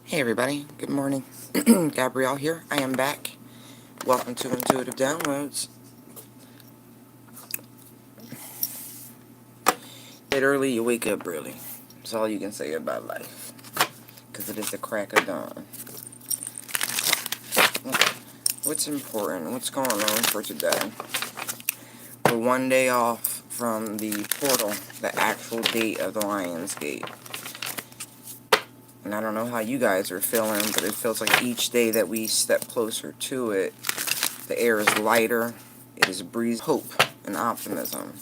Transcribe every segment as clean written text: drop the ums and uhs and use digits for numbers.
Hey everybody, good morning. Gabrielle here. I am back. Welcome to Intuitive Downloads. Get early, you wake up early. That's all you can say about life. Because it is the crack of dawn. Okay. What's important? What's going on for today? We're one day off from the portal, the actual date of the Lion's Gate. And I don't know how you guys are feeling, but it feels like each day that we step closer to it, the air is lighter, it is breeze, hope, and optimism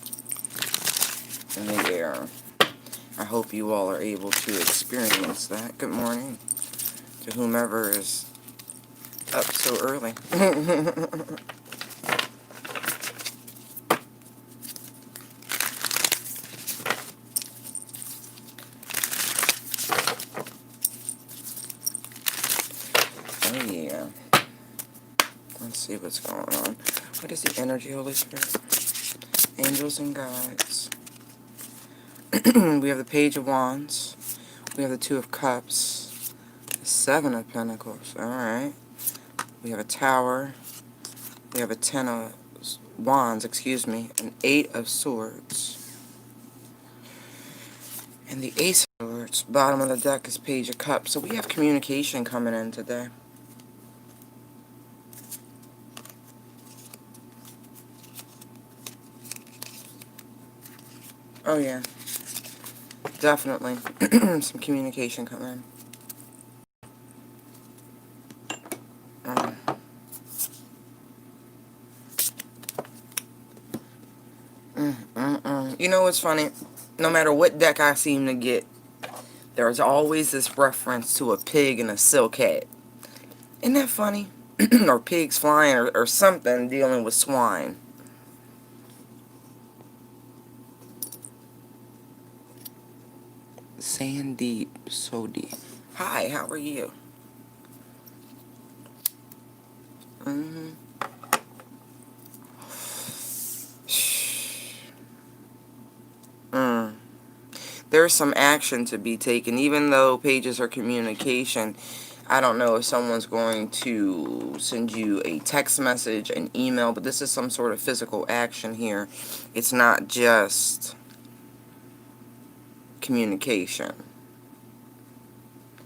in the air. I hope you all are able to experience that. Good morning to whomever is up so early. Oh yeah. Let's see what's going on. What is the energy, Holy Spirit? Angels and guides. We have the Page of Wands. We have the Two of Cups. The Seven of Pentacles. Alright. We have a Tower. We have a Ten of Wands, an Eight of Swords. And the Ace of Swords. Bottom of the deck is Page of Cups. So we have communication coming in today. Oh yeah. Definitely. Some communication coming in. You know what's funny? No matter what deck I seem to get, there's always this reference to a pig and a silk hat. Isn't that funny? Or pigs flying or something dealing with swine. Sand deep, so deep. Hi, how are you? There's some action to be taken, even though pages are communication. I don't know if someone's going to send you a text message, an email, but this is some sort of physical action here. It's not just communication.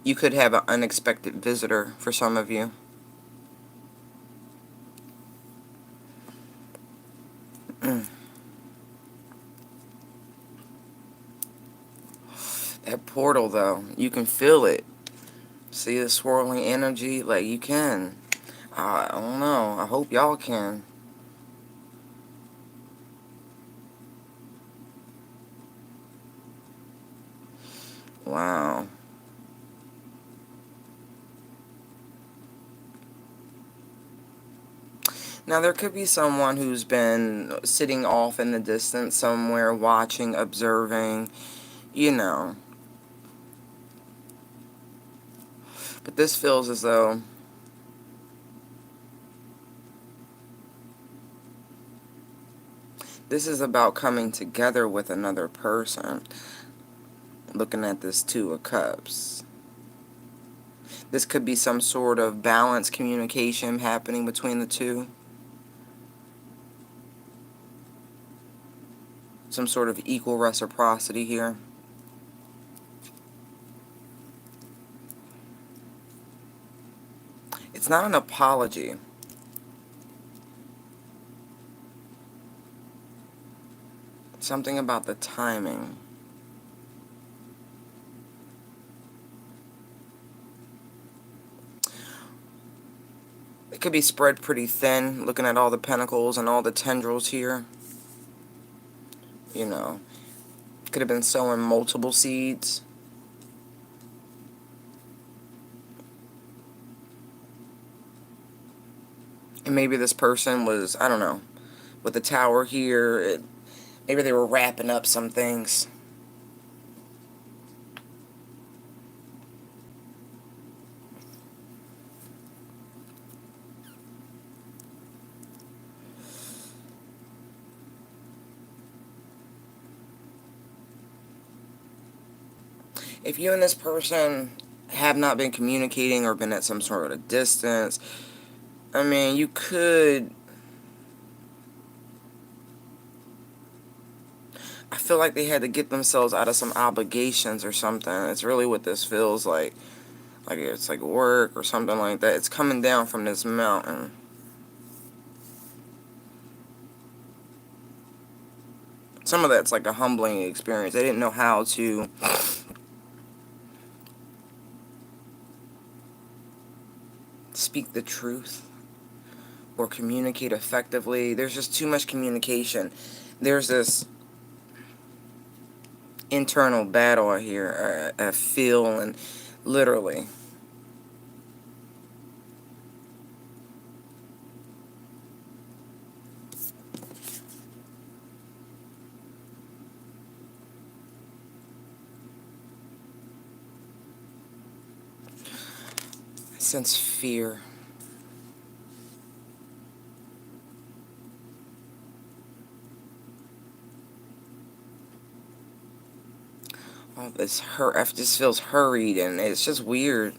You could have an unexpected visitor for some of you. That portal, though, you can feel it. See the swirling energy? Like, you can. I don't know. I hope y'all can. Wow. Now, there could be someone who's been sitting off in the distance somewhere, watching, observing, you know. But this feels as though this is about coming together with another person. Looking at this Two of Cups. This could be some sort of balanced communication happening between the two. Some sort of equal reciprocity here. It's not an apology. Something about the timing. It could be spread pretty thin, looking at all the pentacles and all the tendrils here. You know, could have been sowing multiple seeds. And maybe this person was, I don't know, with the Tower here, maybe they were wrapping up some things. If you and this person have not been communicating or been at some sort of distance. I mean, you could... I feel like they had to get themselves out of some obligations or something. It's really what this feels like. Like it's like work or something like that. It's coming down from this mountain. Some of that's like a humbling experience. They didn't know how to speak the truth or communicate effectively. There's just too much communication. There's this internal battle here. I feel, and literally. I sense fear. All this just feels hurried, and it's just weird.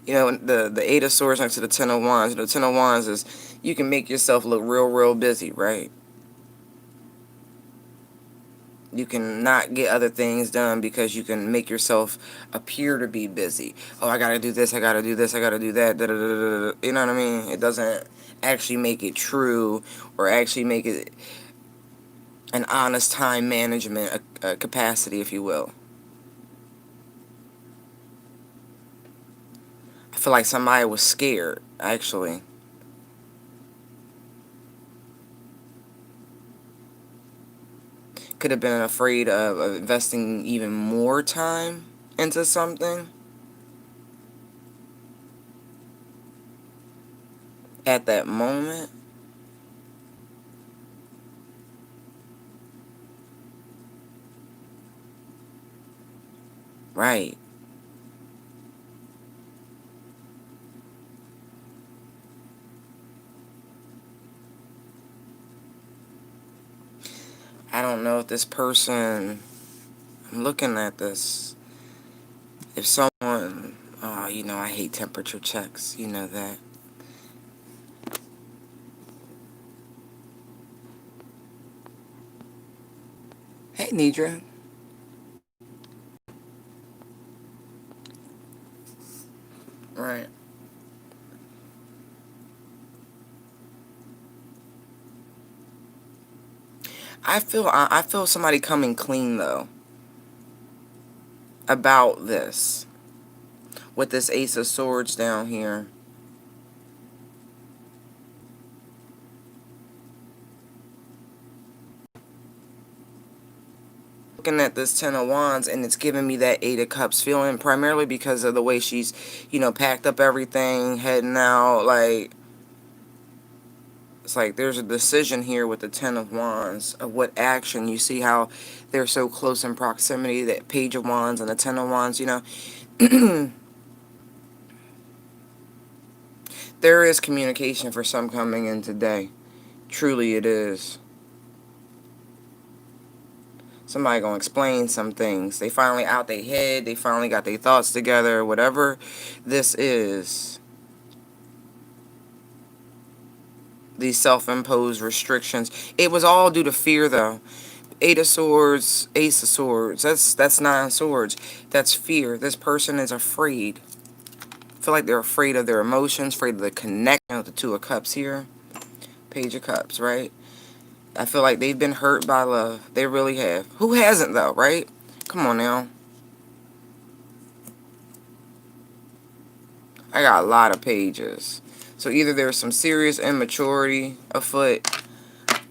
You know, the Eight of Swords next to the Ten of Wands. The Ten of Wands is, you can make yourself look real busy, right? You can not get other things done because you can make yourself appear to be busy. Oh, I gotta do this, I gotta do this, I gotta do that. Da, da, da, da, da. You know what I mean? It doesn't actually make it true, or actually make it an honest time management capacity, if you will. I feel like somebody was scared, actually. Could have been afraid of investing even more time into something at that moment. Right. I don't know if this person, I'm looking at this, if someone, oh, you know, I hate temperature checks, you know that. Hey, Nidra. Right. I feel somebody coming clean, though, about this. With this Ace of Swords down here. Looking at this Ten of Wands, and it's giving me that Eight of Cups feeling, primarily because of the way she's, you know, packed up everything, heading out. Like, it's like there's a decision here with the Ten of Wands of what action. You see how they're so close in proximity, that Page of Wands and the Ten of Wands, you know. There is communication for some coming in today. Truly it is. Somebody gonna explain some things. They finally out their head. They finally got their thoughts together. Whatever this is. These self-imposed restrictions. It was all due to fear, though. Eight of Swords, Ace of Swords. That's Nine of Swords. That's fear. This person is afraid. I feel like they're afraid of their emotions, afraid of the connection with the Two of Cups here. Page of Cups, right? I feel like they've been hurt by love. They really have. Who hasn't, though, right? Come on now. I got a lot of pages. So either there's some serious immaturity afoot,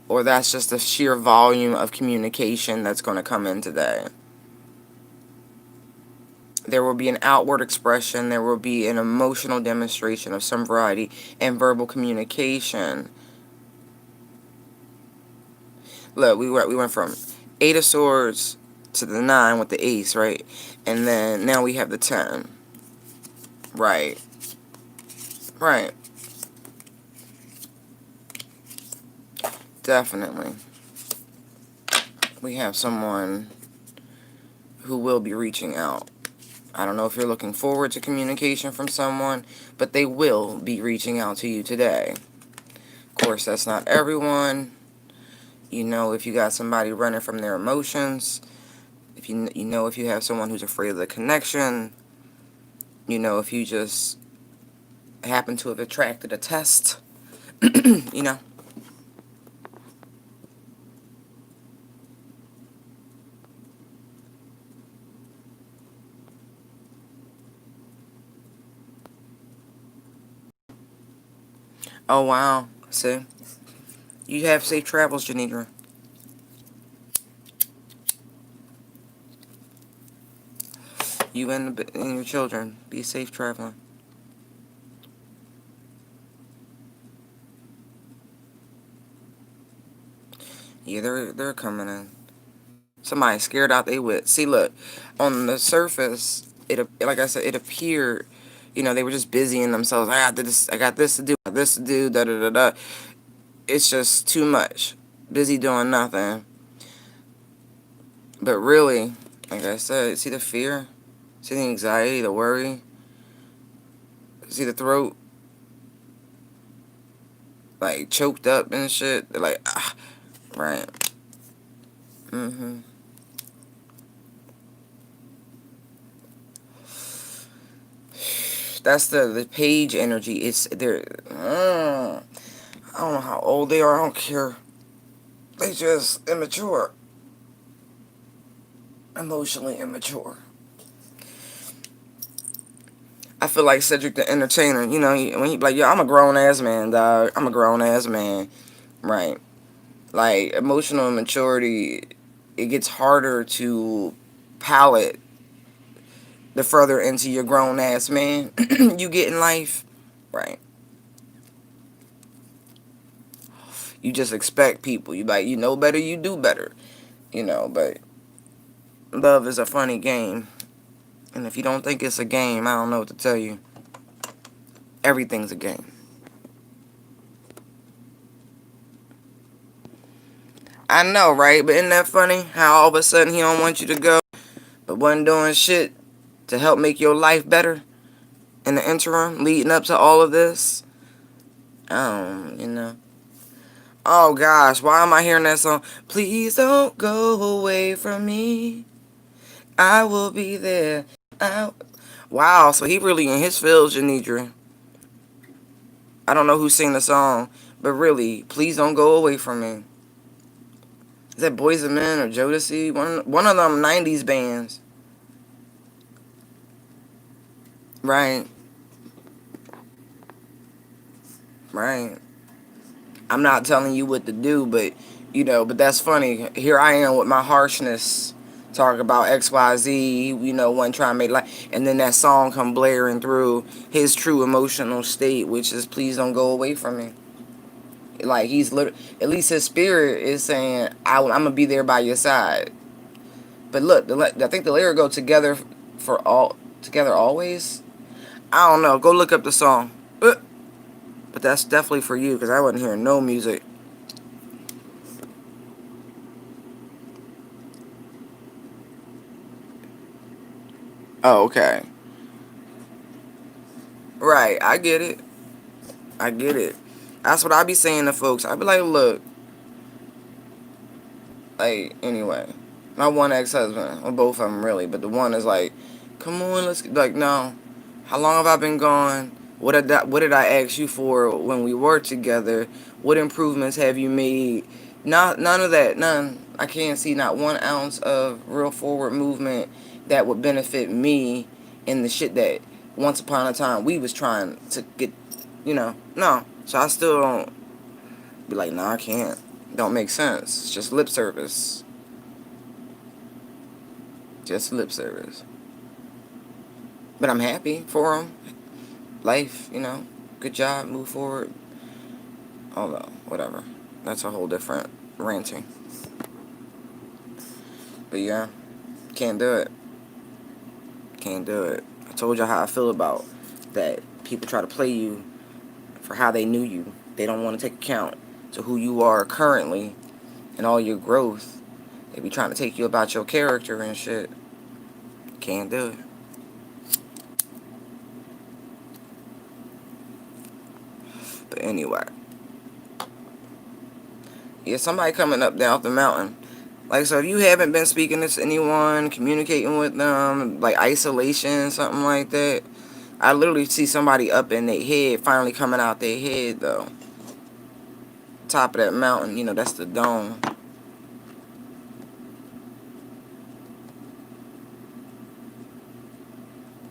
or that's just the sheer volume of communication that's going to come in today. There will be an outward expression. There will be an emotional demonstration of some variety and verbal communication. Look, we went from Eight of Swords to the 9 with the Ace, right? And then now we have the 10. Right. Right. Definitely. We have someone who will be reaching out. I don't know if you're looking forward to communication from someone, but they will be reaching out to you today. Of course, that's not everyone. You know, if you got somebody running from their emotions, if you know if you have someone who's afraid of the connection, you know, if you just happen to have attracted a test, you know. Oh, wow. See? You have safe travels, Janidra. You and your children. Be safe traveling. Yeah, they're coming in. Somebody scared out they wit. See, look, on the surface, like I said, it appeared, you know, they were just busying themselves. I got this to do, da da da da. It's just too much. Busy doing nothing. But really, like I said, see the fear, see the anxiety, the worry, see the throat, like choked up and shit. They're like, ah, right. That's the page energy. It's they're. I don't know how old they are. I don't care. They just immature, emotionally immature. I feel like Cedric the Entertainer. You know, when he like, yo, I'm a grown ass man, dog. I'm a grown ass man, right? Like emotional immaturity, it gets harder to palate the further into your grown ass man you get in life, right? You just expect people. You like, you know better, you do better, you know. But love is a funny game, and if you don't think it's a game, I don't know what to tell you. Everything's a game. I know, right? But isn't that funny? How all of a sudden he don't want you to go, but wasn't doing shit to help make your life better in the interim, leading up to all of this. You know. Oh gosh, why am I hearing that song? Please don't go away from me. I will be there. I... Wow, so he really in his feels, Janidra. I don't know who sang the song, but really, please don't go away from me. Is that Boys and Men or Jodeci? One of them '90s bands, right? Right. I'm not telling you what to do, but you know, but that's funny. Here I am with my harshness, talking about XYZ. You know, one trying to make life, and then that song come blaring through his true emotional state, which is please don't go away from me. Like he's at least his spirit is saying, I'm gonna be there by your side. But look, I think the lyric go together for all together always. I don't know. Go look up the song. But that's definitely for you because I wasn't hearing no music. Oh, okay. Right. I get it. I get it. That's what I be saying to folks. I be like, look, like, anyway, my one ex-husband, well, both of them really, but the one is like, come on, let's, like, no. How long have I been gone? What did I ask you for when we were together? What improvements have you made? None of that. None. I can't see not 1 ounce of real forward movement that would benefit me in the shit that once upon a time we was trying to get, you know. No. So I still don't be like, no, I can't. Don't make sense. It's just lip service. Just lip service. But I'm happy for him. Life, you know. Good job. Move forward. Although, whatever. That's a whole different ranting. But yeah, can't do it. Can't do it. I told you how I feel about that. People try to play you for how they knew you. They don't want to take account to who you are currently and all your growth. They be trying to take you about your character and shit. Can't do it. But anyway. Yeah, somebody coming up down the mountain. Like, so if you haven't been speaking to anyone, communicating with them, like isolation, something like that, I literally see somebody up in their head, finally coming out their head, though. Top of that mountain, you know, that's the dome.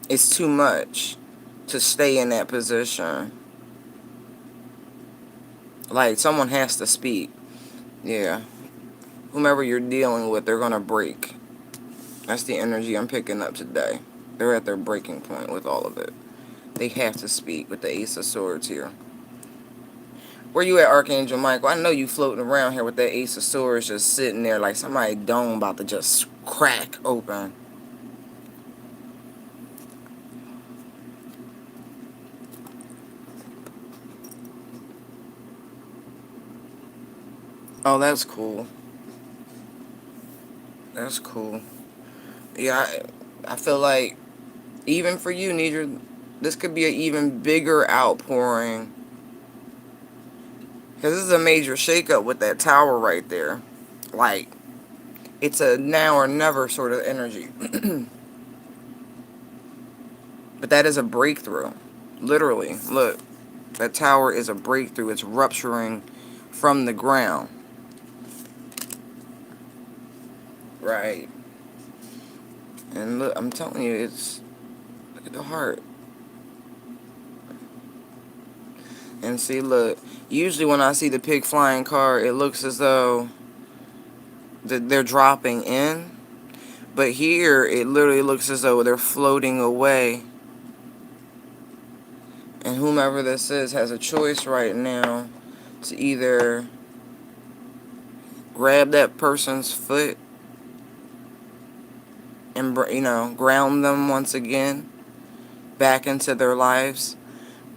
It's too much to stay in that position. Like, someone has to speak. Yeah. Whomever you're dealing with, they're going to break. That's the energy I'm picking up today. They're at their breaking point with all of it. They have to speak with the Ace of Swords here. Where you at, Archangel Michael? I know you floating around here with that Ace of Swords just sitting there like somebody dome about to just crack open. Oh, that's cool. That's cool. Yeah, I feel like even for you, Nidra, this could be an even bigger outpouring. Because this is a major shakeup with that tower right there. Like, it's a now or never sort of energy. But that is a breakthrough. Literally. Look, that tower is a breakthrough. It's rupturing from the ground. Right. And look, I'm telling you, it's... Look at the heart. And see, look. Usually when I see the pig flying car, it looks as though they're dropping in. But here, it literally looks as though they're floating away. And whomever this is has a choice right now to either grab that person's foot and, you know, ground them once again back into their lives,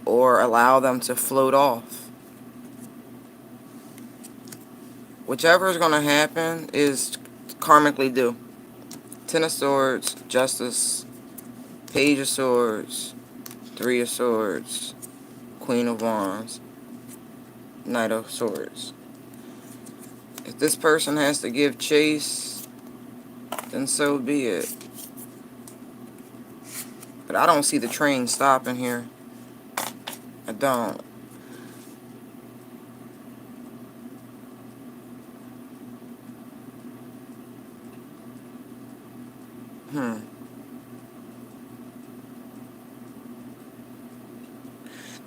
or allow them to float off. Whichever is going to happen is karmically due. Ten of Swords, Justice, Page of Swords, Three of Swords, Queen of Wands, Knight of Swords. If this person has to give chase, then so be it. But I don't see the train stopping here. I don't.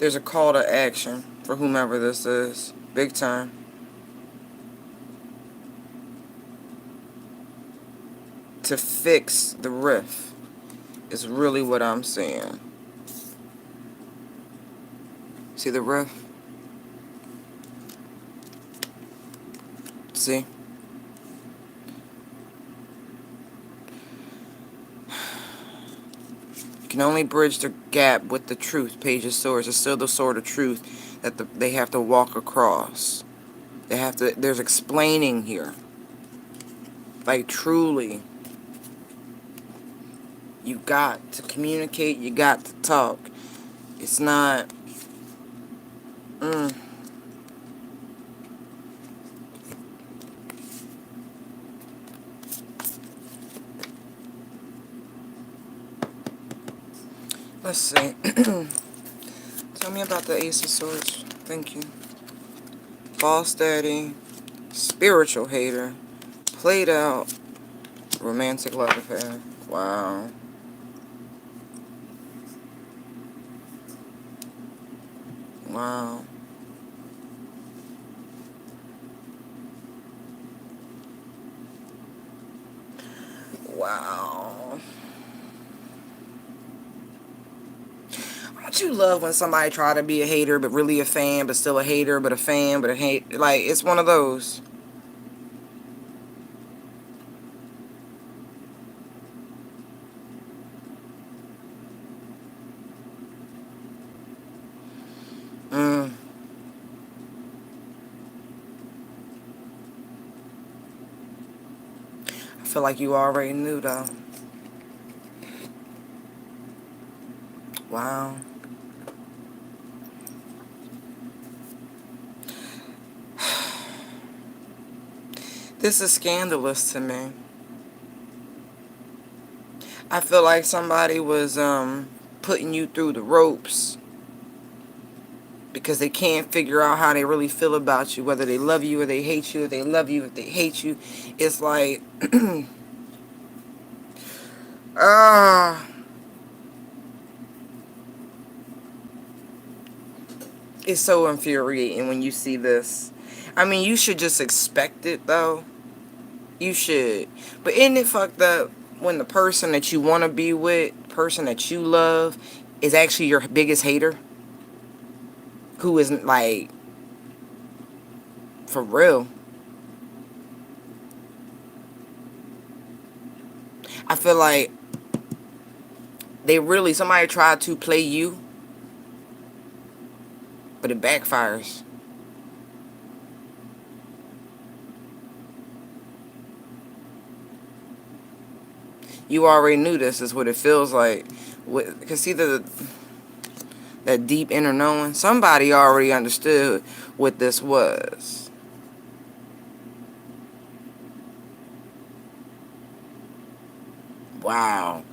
There's a call to action for whomever this is. Big time. To fix the rift is really what I'm seeing. See the rift? See? You can only bridge the gap with the truth, Page of Swords. It's still the sword of truth that they have to walk across. There's explaining here. Like, truly. You got to communicate, you got to talk. It's not... Let's see. Tell me about the Ace of Swords. Thank you. Boss Daddy. Spiritual hater. Played out. Romantic love affair. Wow. Wow. Wow. Don't you love when somebody try to be a hater but really a fan, but still a hater, but a fan, but a hate? Like, it's one of those. I feel like you already knew, though. Wow. This is scandalous to me. I feel like somebody was putting you through the ropes because they can't figure out how they really feel about you, whether they love you or they hate you, or they love you or they hate you. It's like, ah, it's so infuriating when you see this. I mean, you should just expect it, though. You should. But isn't it fucked up when the person that you want to be with, person that you love, is actually your biggest hater? Who isn't, like, for real? I feel like somebody tried to play you, but it backfires. You already knew this is what it feels like. Because see that deep inner knowing? Somebody already understood what this was. Wow.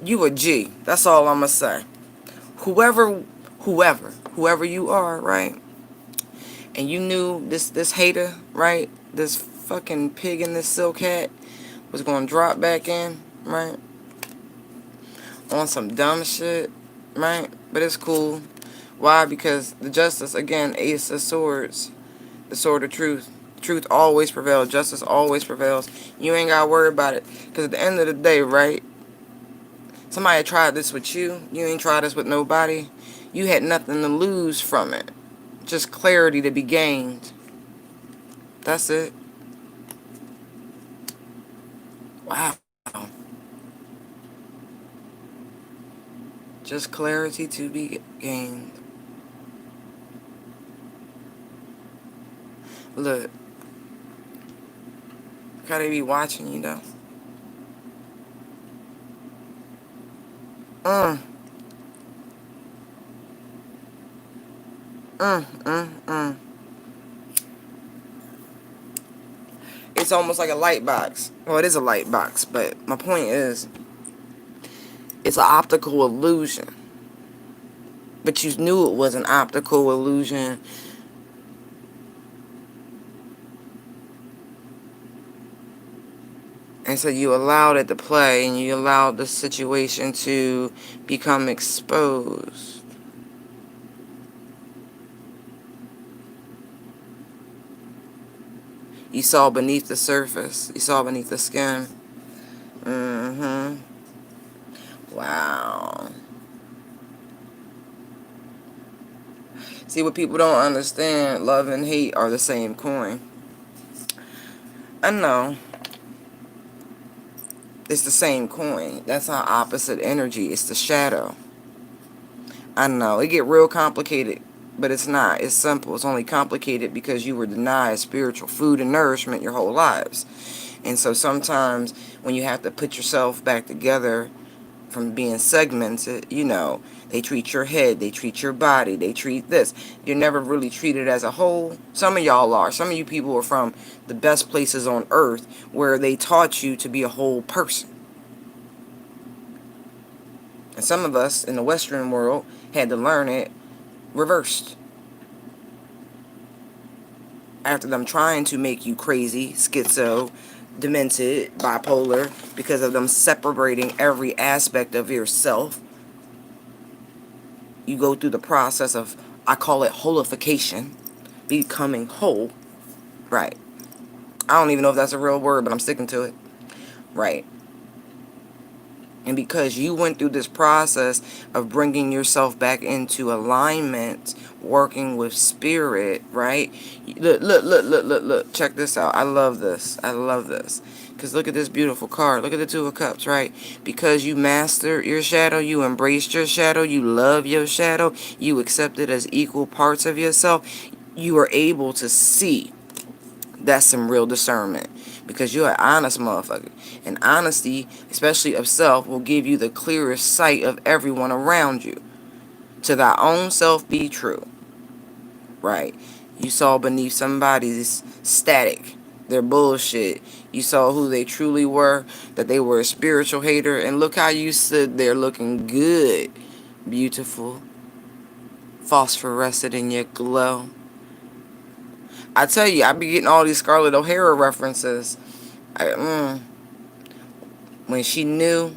You a G. That's all I'm going to say. Whoever, whoever you are, right? And you knew this hater, right? This fucking pig in this silk hat was going to drop back in, right? On some dumb shit, right? But it's cool. Why? Because the justice, again, Ace of Swords, the sword of truth. Truth always prevails. Justice always prevails. You ain't got to worry about it. Because at the end of the day, right? Somebody tried this with you. You ain't tried this with nobody. You had nothing to lose from it. Just clarity to be gained. That's it. Wow. Just clarity to be gained. Look. Gotta be watching you, though. Mm. Mm. It's almost like a light box. Well, it is a light box, but my point is, it's an optical illusion. But you knew it was an optical illusion. And so you allowed it to play, and you allowed the situation to become exposed. You saw beneath the surface. You saw beneath the skin. Mm-hmm. Wow. See, what people don't understand, love and hate are the same coin. I know. It's the same coin. That's our opposite energy. It's the shadow. I know. It get real complicated, but it's not. It's simple. It's only complicated because you were denied spiritual food and nourishment your whole lives. And so sometimes when you have to put yourself back together from being segmented, they treat your head, they treat your body, they treat this. You're never really treated as a whole. Some of y'all are. Some of you people are from the best places on earth where they taught you to be a whole person. And some of us in the Western world had to learn it reversed. After them trying to make you crazy, schizo, demented, bipolar, because of them separating every aspect of yourself, you go through the process of, I call it holification, becoming whole. Right. I don't even know if that's a real word, but I'm sticking to it. Right. And because you went through this process of bringing yourself back into alignment, working with spirit, right? Look. Check this out. I love this. Because look at this beautiful card. Look at the Two of Cups, right? Because you mastered your shadow, you embraced your shadow, you love your shadow, you accept it as equal parts of yourself, you are able to see. That's some real discernment. because you're an honest motherfucker. And honesty, especially of self, will give you the clearest sight of everyone around you. To thy own self be true. Right. You saw beneath somebody's static, their bullshit. You saw who they truly were, that they were a spiritual hater. And look how you stood there looking good. Beautiful. Phosphorescent in your glow. I tell you, I be getting all these Scarlett O'Hara references. When she knew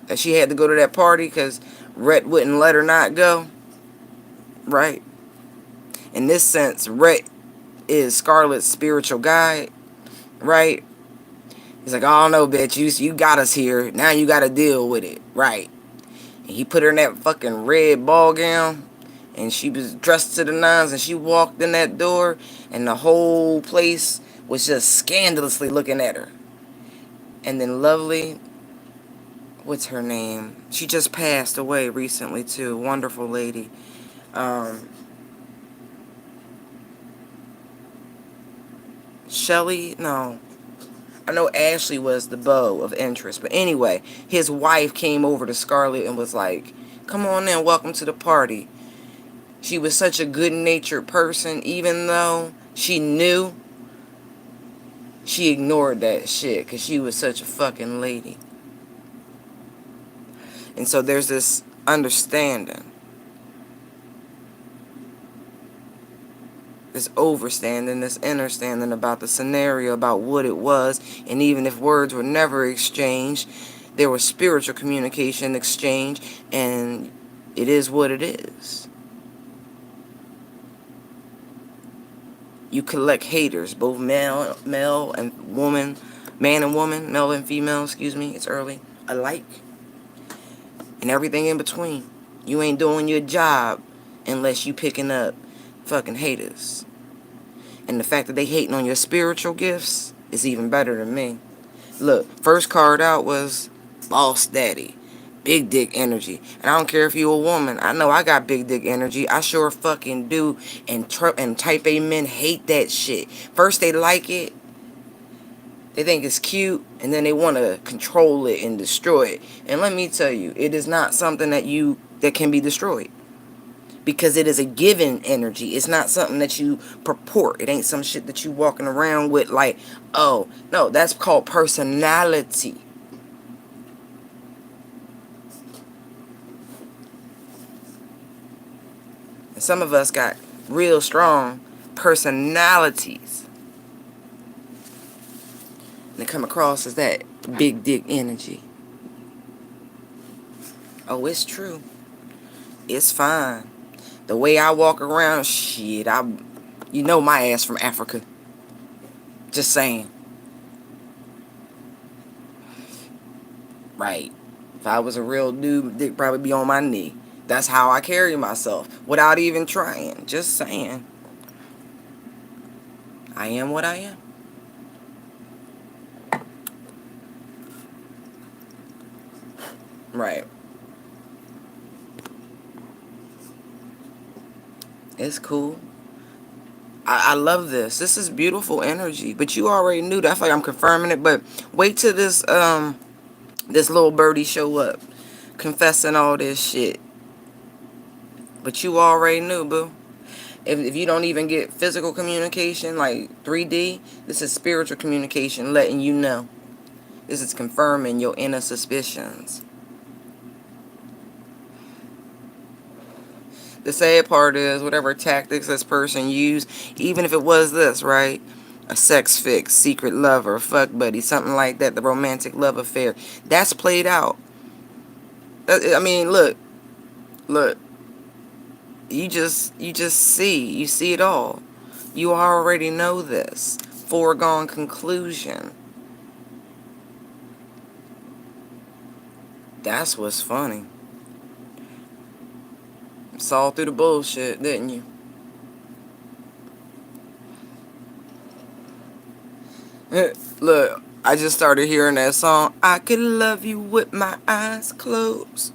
that she had to go to that party because Rhett wouldn't let her not go. Right. In this sense, Rhett is Scarlett's spiritual guide. Right. He's like, oh no, bitch, you got us here. Now you got to deal with it. Right. And he put her in that fucking red ball gown. And she was dressed to the nines. And she walked in that door. And the whole place was just scandalously looking at her. And then Lovely, what's her name? She just passed away recently too. Wonderful lady. Shelly? No. I know Ashley was the beau of interest. But anyway, his wife came over to Scarlett and was like, come on in, welcome to the party. She was such a good-natured person, even though she knew, she ignored that shit because she was such a fucking lady. And so there's this understanding, this overstanding, this understanding about the scenario, about what it was. And even if words were never exchanged, there was spiritual communication exchange, and it is what it is. You collect haters, both male and woman, man and woman, male and female, excuse me, it's early, alike. And everything in between. You ain't doing your job unless you picking up fucking haters. And the fact that they hating on your spiritual gifts is even better than me. Look, first card out was Boss Daddy. Big dick energy. And I don't care if you a woman. I know I got big dick energy. I sure fucking do. And type A men hate that shit. First they like it. They think it's cute. And then they want to control it and destroy it. And let me tell you, it is not something that can be destroyed. Because it is a given energy. It's not something that you purport. It ain't some shit that you walking around with like, oh, no, that's called personality. And some of us got real strong personalities. And they come across as that big dick energy. Oh, it's true. It's fine. The way I walk around, shit, you know my ass from Africa. Just saying. Right. If I was a real dude, dick probably be on my knee. That's how I carry myself, without even trying. Just saying. I am what I am. Right. It's cool. I love this. This is beautiful energy. But you already knew that. I feel like I'm confirming it. But wait till this little birdie show up, confessing all this shit. But you already knew, boo. If you don't even get physical communication, like 3D, this is spiritual communication letting you know. This is confirming your inner suspicions. The sad part is, whatever tactics this person used, even if it was this, right? A sex fix, secret lover, fuck buddy, something like that, the romantic love affair. That's played out. I mean, look. You just see it all. You already know this. Foregone conclusion. That's what's funny. Saw through the bullshit, didn't you? Look, I just started hearing that song. I could love you with my eyes closed.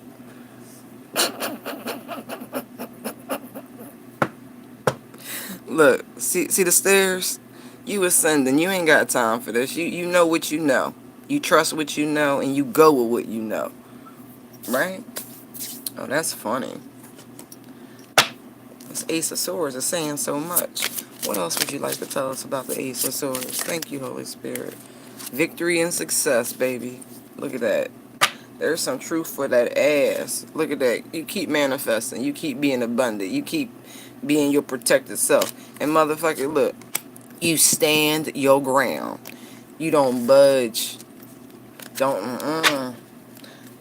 Look, see the stairs? You ascending. You ain't got time for this. You know what you know. You trust what you know, and you go with what you know. Right? Oh, that's funny. This Ace of Swords is saying so much. What else would you like to tell us about the Ace of Swords? Thank you, Holy Spirit. Victory and success, baby. Look at that. There's some truth for that ass. Look at that. You keep manifesting. You keep being abundant. You keep being your protected self. And motherfucker, look. You stand your ground. You don't budge. Don't,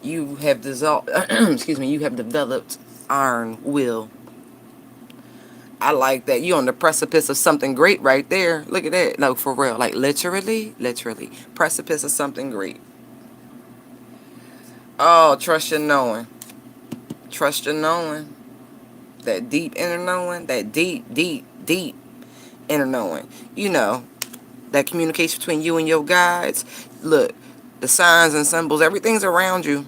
You have dissolved, excuse me, you have developed iron will. I like that. You on the precipice of something great right there. Look at that. No, for real. Like literally. Precipice of something great. Oh, trust your knowing. Trust your knowing. That deep inner knowing. That deep inner knowing. You know, that communication between you and your guides. Look, the signs and symbols, everything's around you.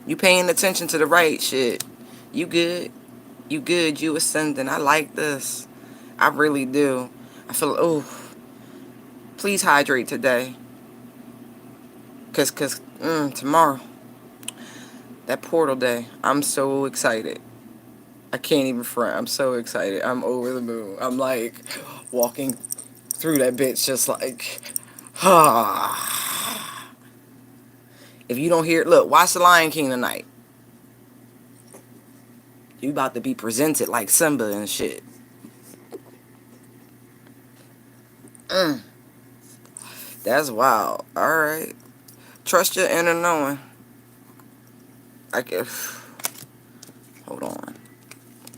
You paying attention to the right shit. You good. You good. You ascending. I like this. I really do. I feel, oh, please hydrate today. Cause tomorrow, that portal day, I'm so excited. I can't even front. I'm so excited. I'm over the moon. I'm like walking through that bitch just like, ah. If you don't hear it, look, watch The Lion King tonight. You about to be presented like Simba and shit. That's wild. Alright. Trust your inner knowing. I guess. Hold on.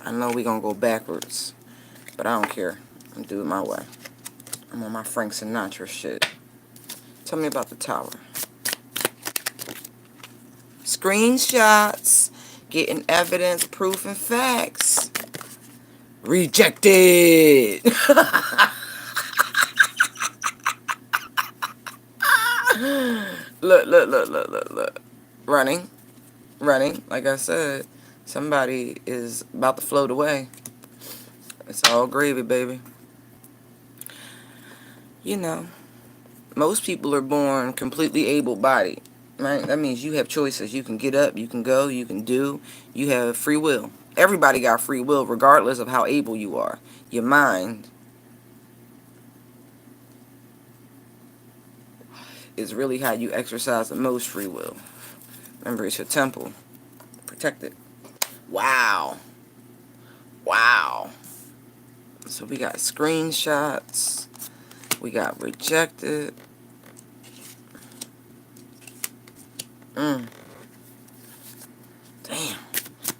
I know we gonna go backwards, but I don't care. I'm doing it my way. I'm on my Frank Sinatra shit. Tell me about the tower. Screenshots. Getting evidence, proof, and facts. Rejected. Look. Running. Like I said, somebody is about to float away. It's all gravy, baby. You know, most people are born completely able-bodied, right? That means you have choices. You can get up, you can go, you can do. You have free will. Everybody got free will regardless of how able you are. Your mind is really how you exercise the most free will. Remember, it's your temple. Protect it. Wow. So we got screenshots. We got rejected. Damn.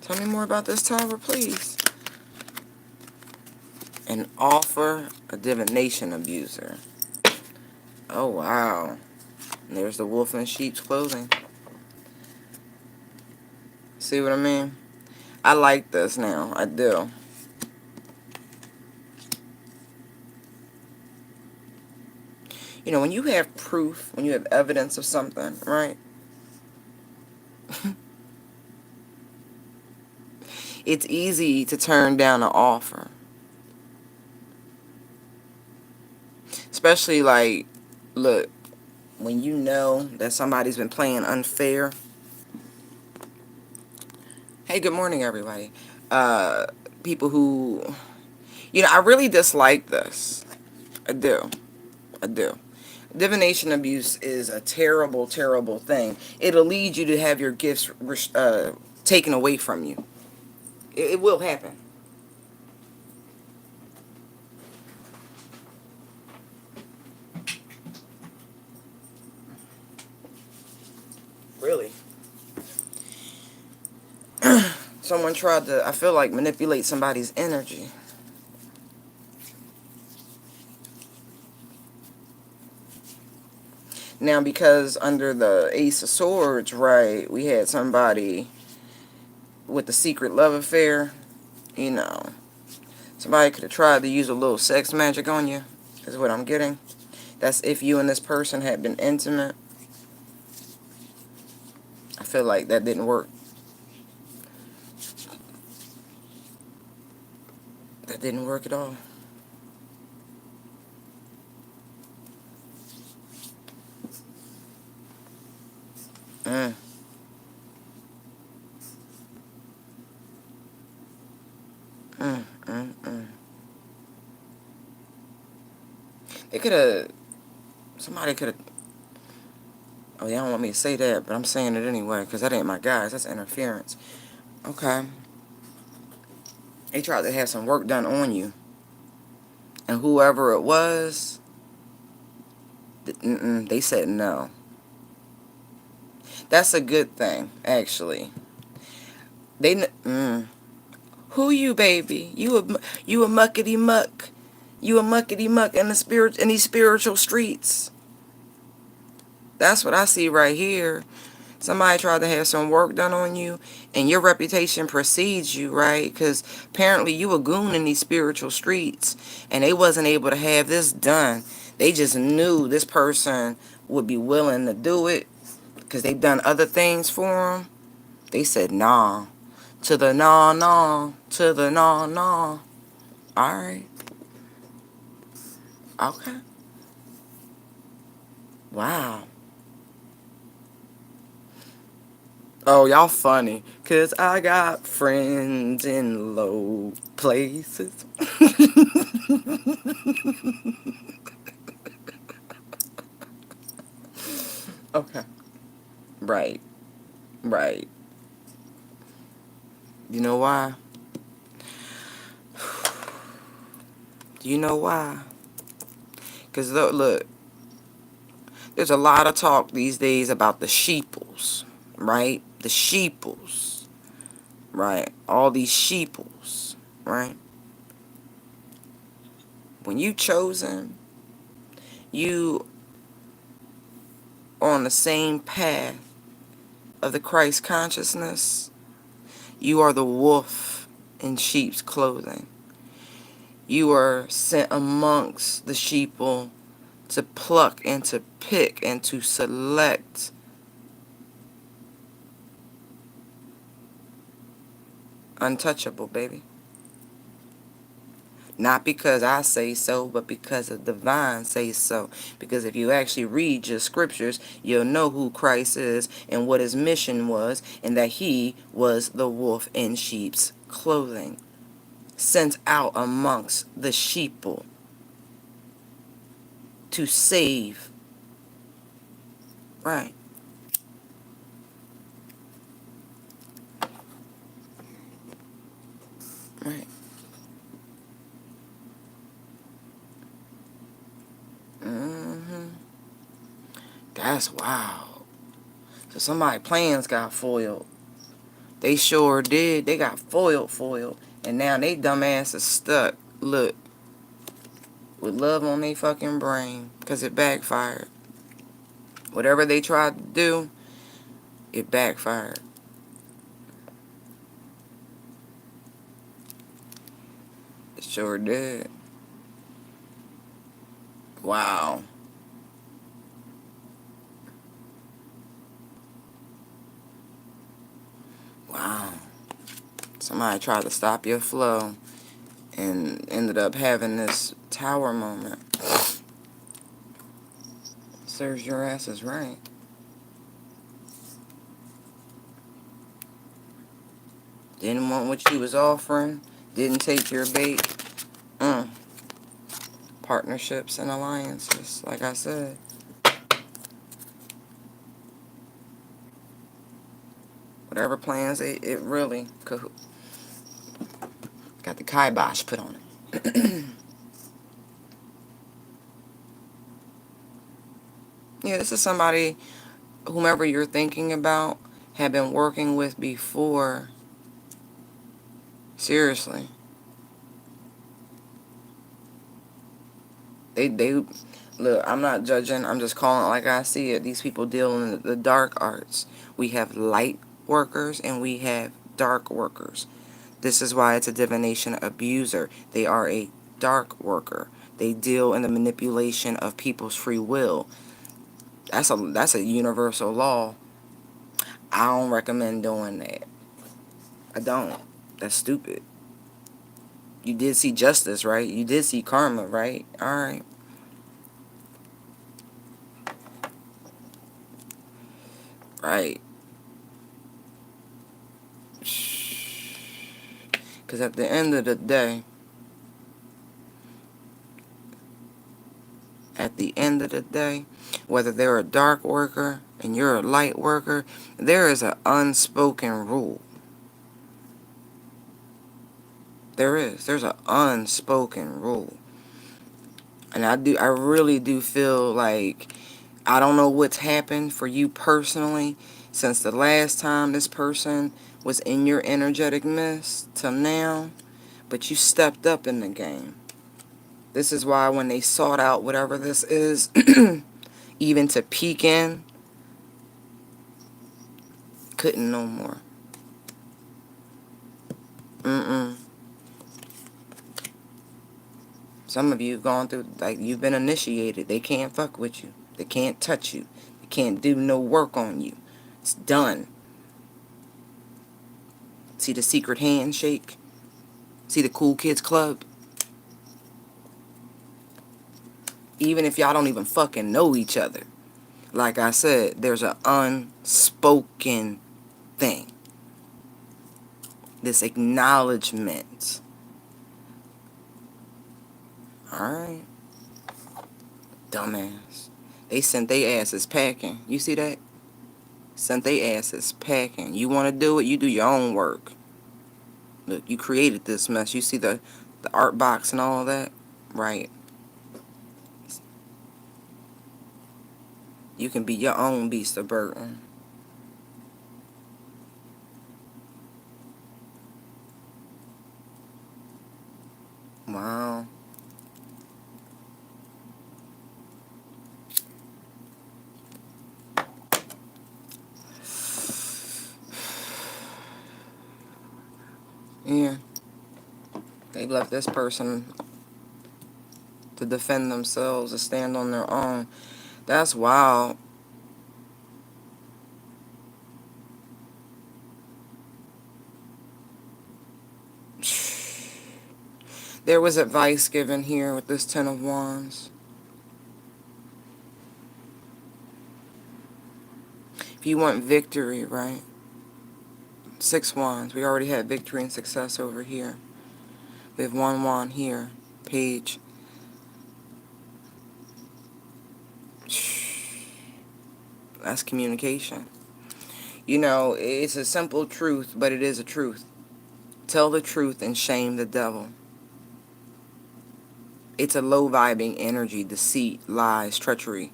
Tell me more about this tower, please. An offer, a divination abuser. Oh, wow. And there's the wolf in sheep's clothing. See what I mean? I like this now. I do. You know, when you have proof, when you have evidence of something, right? It's easy to turn down an offer. Especially, like, look, when you know that somebody's been playing unfair. Hey, good morning, everybody. People who, you know, I really dislike this. I do. Divination abuse is a terrible, terrible thing. It'll lead you to have your gifts taken away from you. It will happen. Really. Someone tried to, I feel like, manipulate somebody's energy. Now, because under the Ace of Swords, right, we had somebody with the secret love affair, you know. Somebody could have tried to use a little sex magic on you, is what I'm getting. That's if you and this person had been intimate. I feel like that didn't work. That didn't work at all. Mm. Mm. Mm. Mm. They could have, somebody could have, oh, y'all don't want me to say that, but I'm saying it anyway, because that ain't my guys. That's interference. Okay. They tried to have some work done on you. And whoever it was, they said no. That's a good thing, actually. Who you, baby? You a muckety muck. You a muckety muck in these spiritual streets. That's what I see right here. Somebody tried to have some work done on you, and your reputation precedes you, right? Because apparently you a goon in these spiritual streets, and they wasn't able to have this done. They just knew this person would be willing to do it because they've done other things for them. They said, nah. To the nah, nah. To the nah, nah. All right. Okay. Wow. Oh, y'all funny. Because I got friends in low places. Okay. Right. Right. You know why? Do you know why? Because look, there's a lot of talk these days about the sheeples, right? The sheeples, right? All these sheeples, right? When you chosen, you on the same path of the Christ consciousness. You are the wolf in sheep's clothing. You are sent amongst the sheeple to pluck and to pick and to select untouchable, baby. Not because I say so, but because the divine says so. Because if you actually read your scriptures, you'll know who Christ is and what his mission was, and that he was the wolf in sheep's clothing, sent out amongst the sheeple to save. Right, right. hmm That's wild. So somebody plans got foiled. They sure did. They got foiled. And now they dumbass is stuck. Look, with love on their fucking brain. Because it backfired. Whatever they tried to do, it backfired. It sure did. Wow. Wow. Somebody tried to stop your flow and ended up having this tower moment. Serves your asses right. Didn't want what you was offering. Didn't take your bait. Mm. Partnerships and alliances, like I said. Whatever plans, it really got the kibosh put on it. Yeah, this is somebody, whomever you're thinking about, had been working with before. Seriously. They look, I'm not judging, I'm just calling it like I see it. These people deal in the dark arts. We have light workers and we have dark workers. This is why it's a divination abuser. They are a dark worker. They deal in the manipulation of people's free will. That's a universal law. I don't recommend doing that. I don't. That's stupid. You did see justice, right? You did see karma, right? Alright. Right. Because at the end of the day, whether they're a dark worker and you're a light worker, there is an unspoken rule. There's an unspoken rule. And I really do feel like, I don't know what's happened for you personally since the last time this person was in your energetic mist till now, but you stepped up in the game. This is why when they sought out whatever this is, even to peek in, couldn't no more. Some of you have gone through, like, you've been initiated. They can't fuck with you. They can't touch you. They can't do no work on you. It's done. See the secret handshake? See the cool kids club? Even if y'all don't even fucking know each other. Like I said, there's an unspoken thing. This acknowledgement. Alright. Dumbass. They sent their asses packing. You see that? Sent their asses packing. You want to do it? You do your own work. Look, you created this mess. You see the art box and all of that? Right. You can be your own beast of burden. Wow. Yeah. They left this person to defend themselves, to stand on their own. That's wild. There was advice given here with this Ten of Wands. If you want victory, right? 6 wands. We already had victory and success over here. We have 1 wand here. Page. That's communication. You know, it's a simple truth, but it is a truth. Tell the truth and shame the devil. It's a low-vibing energy, deceit, lies, treachery.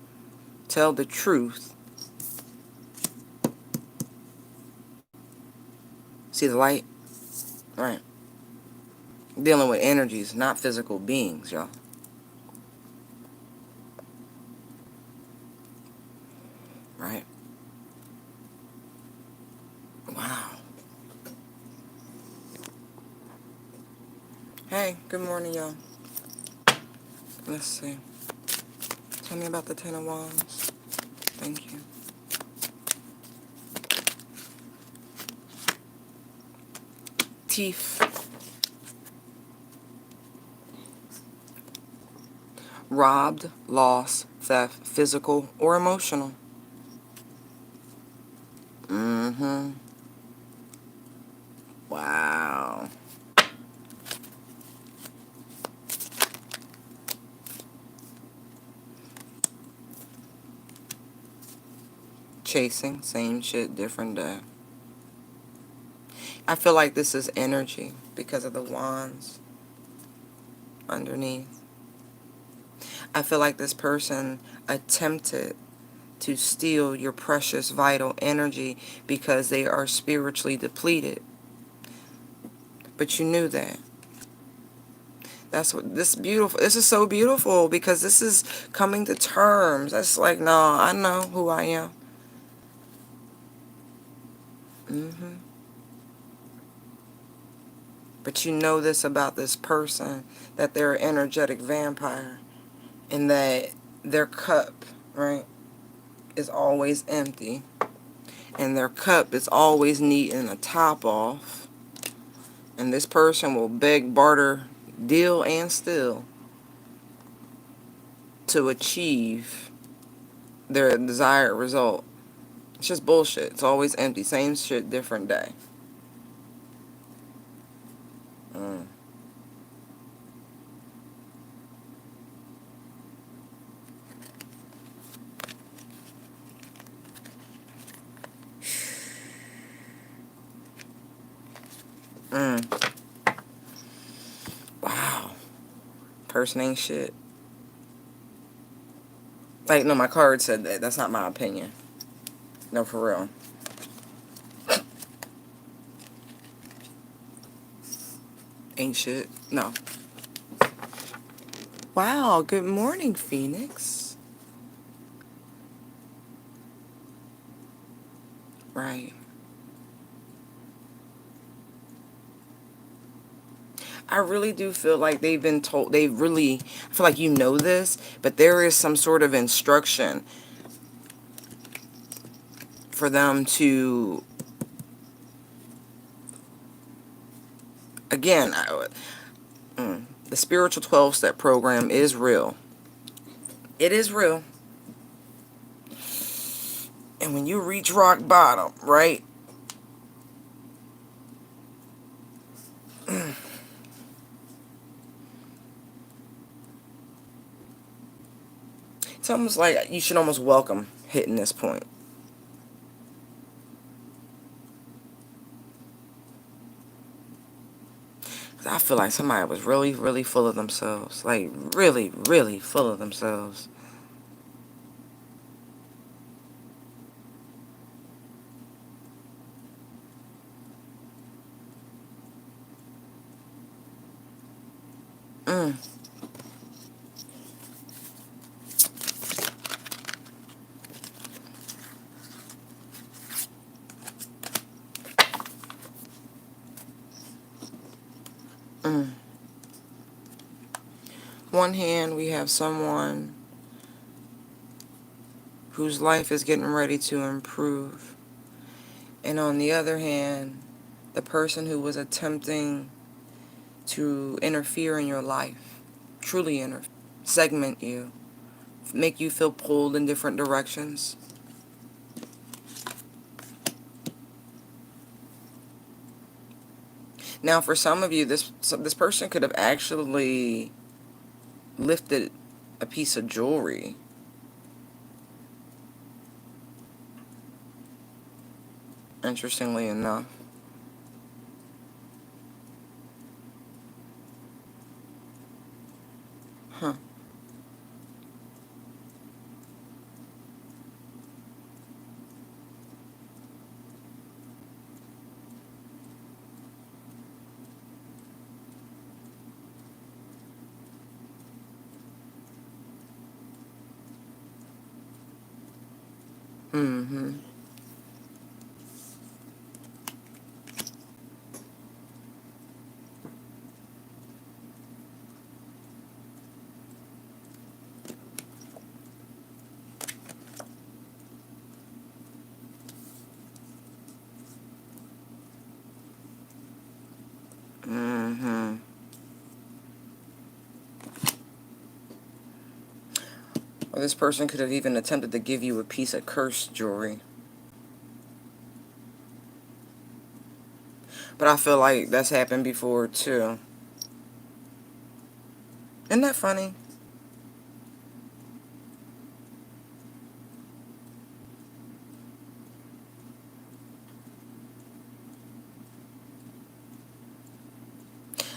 Tell the truth. See the light? Right. Dealing with energies, not physical beings, y'all. Right. Wow. Hey, good morning, y'all. Let's see. Tell me about the Ten of Wands. Thank you. Teeth. Robbed, lost, theft, physical or emotional. Wow. Chasing, same shit, different day. I feel like this is energy because of the wands underneath. I feel like this person attempted to steal your precious vital energy because they are spiritually depleted. But you knew that. That's what this is so beautiful because this is coming to terms. That's like, no, I know who I am. But you know this about this person, that they're an energetic vampire and that their cup, right, is always empty. And their cup is always needing a top off. And this person will beg, barter, deal, and steal to achieve their desired result. It's just bullshit. It's always empty. Same shit, different day. Mm. Mm. Wow. Person ain't shit. Like, no, my card said that. That's not my opinion. No, for real. Ain't shit. No. Wow. Good morning, Phoenix. Right. I really do feel like they've been told, I feel like you know this, but there is some sort of instruction for them to, again, the spiritual 12-step program is real. It is real. And when you reach rock bottom, right? It's almost like you should almost welcome hitting this point. I feel like somebody was really, really full of themselves. Like, really, really full of themselves. Mm. Mm. One hand, we have someone whose life is getting ready to improve. And on the other hand, the person who was attempting to interfere in your life, truly segment you, make you feel pulled in different directions. Now, for some of you, this person could have actually lifted a piece of jewelry. Interestingly enough. Huh. Mm-hmm. Mm-hmm. Or this person could have even attempted to give you a piece of cursed jewelry. But I feel like that's happened before, too. Isn't that funny?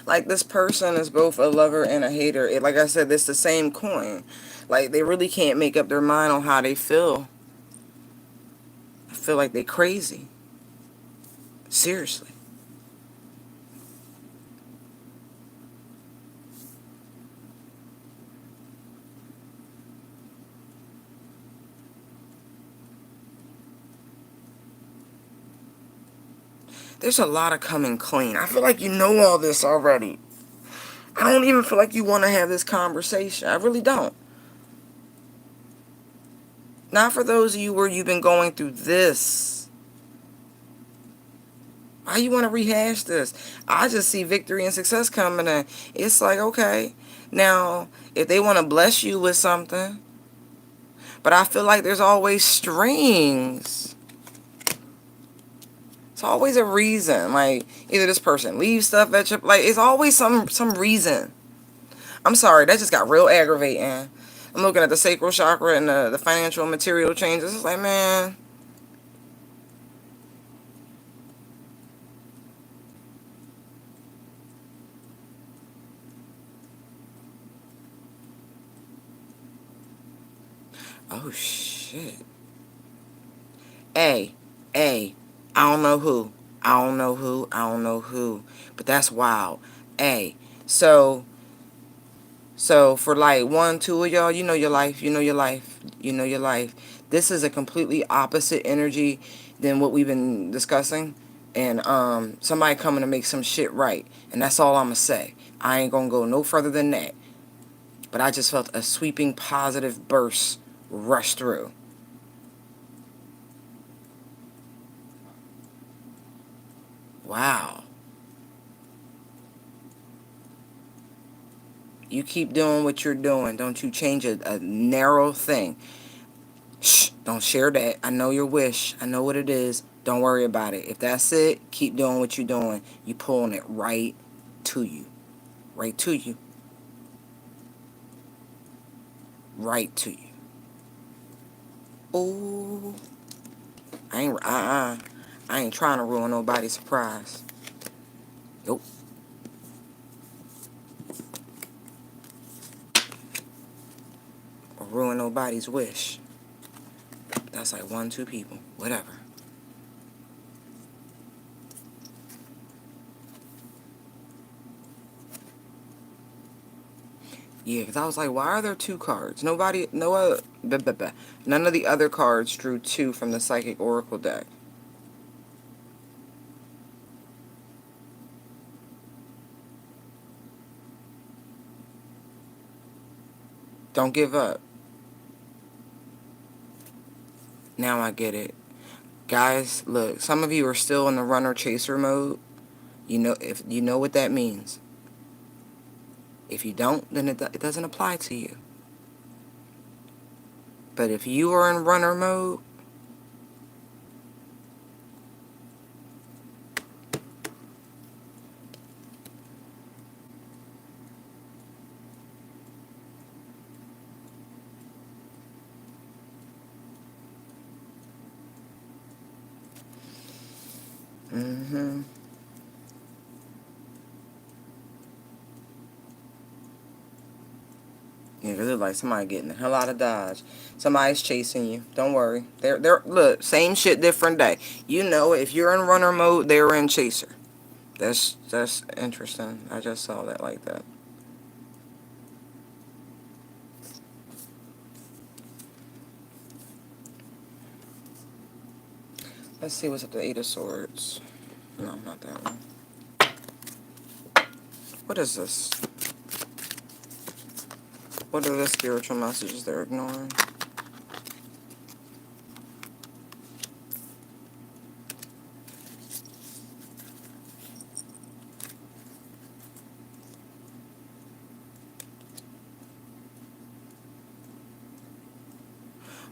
Like, this person is both a lover and a hater. Like I said, it's the same coin. Like, they really can't make up their mind on how they feel. I feel like they crazy. Seriously. There's a lot of coming clean. I feel like you know all this already. I don't even feel like you want to have this conversation. I really don't. Not for those of you where you've been going through this. Why you want to rehash this? I just see victory and success coming in. It's like, okay, now, if they want to bless you with something, but I feel like there's always strings. It's always a reason. Like, either this person leaves stuff at you. Like, it's always some reason. I'm sorry, that just got real aggravating. I'm looking at the sacral chakra and the financial and material changes. It's like, man. Oh, shit. Hey, hey, I don't know who. I don't know who. I don't know who. But that's wild. Hey, so for like one, two of y'all, you know your life, you know your life, you know your life. This is a completely opposite energy than what we've been discussing. And somebody coming to make some shit right. And that's all I'm going to say. I ain't going to go no further than that. But I just felt a sweeping positive burst rush through. Wow. You keep doing what you're doing. Don't you change a narrow thing. Shh, don't share that. I know your wish. I know what it is. Don't worry about it. If that's it, keep doing what you're doing. You pulling it right to you. Right to you. Right to you. Ooh. I ain't trying to ruin nobody's surprise. Nope. Or ruin nobody's wish. That's like 1, 2 people. Whatever. Yeah, because I was like, why are there 2 cards? None of the other cards drew 2 from the Psychic Oracle deck. Don't give up. Now I get it. Guys, look, some of you are still in the runner-chaser mode. You know, if you know what that means. If you don't, then it doesn't apply to you. But if you are in runner mode, yeah, because it's like somebody getting the hell out of Dodge. Somebody's chasing you. Don't worry. They're look, same shit, different day. You know, if you're in runner mode, they're in chaser. That's interesting. I just saw that like that. Let's see what's up the 8 of Swords. No, not that one. What is this? What are the spiritual messages they're ignoring?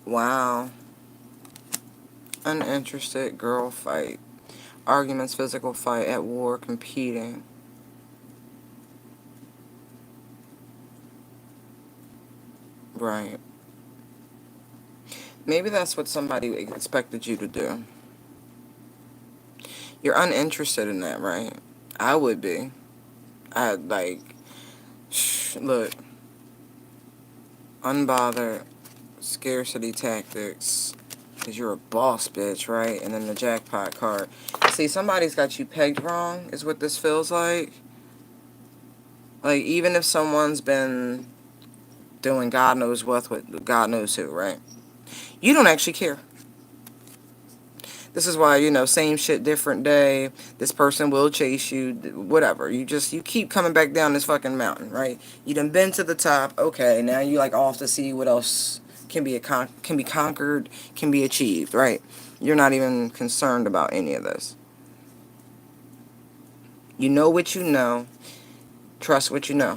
Wow. Uninterested girl fight. Arguments, physical fight, at war, competing. Right. Maybe that's what somebody expected you to do. You're uninterested in that, right? I would be. Like, look, unbothered, scarcity tactics, because you're a boss bitch, right? And then the jackpot card. See, somebody's got you pegged wrong, is what this feels like. Like, even if someone's been doing God knows what with God knows who, right? You don't actually care. This is why, you know, same shit, different day. This person will chase you, whatever. You keep coming back down this fucking mountain, right? You done been to the top. Okay, now you like off to see what else can be conquered, can be achieved, right? You're not even concerned about any of this. You know what you know. Trust what you know.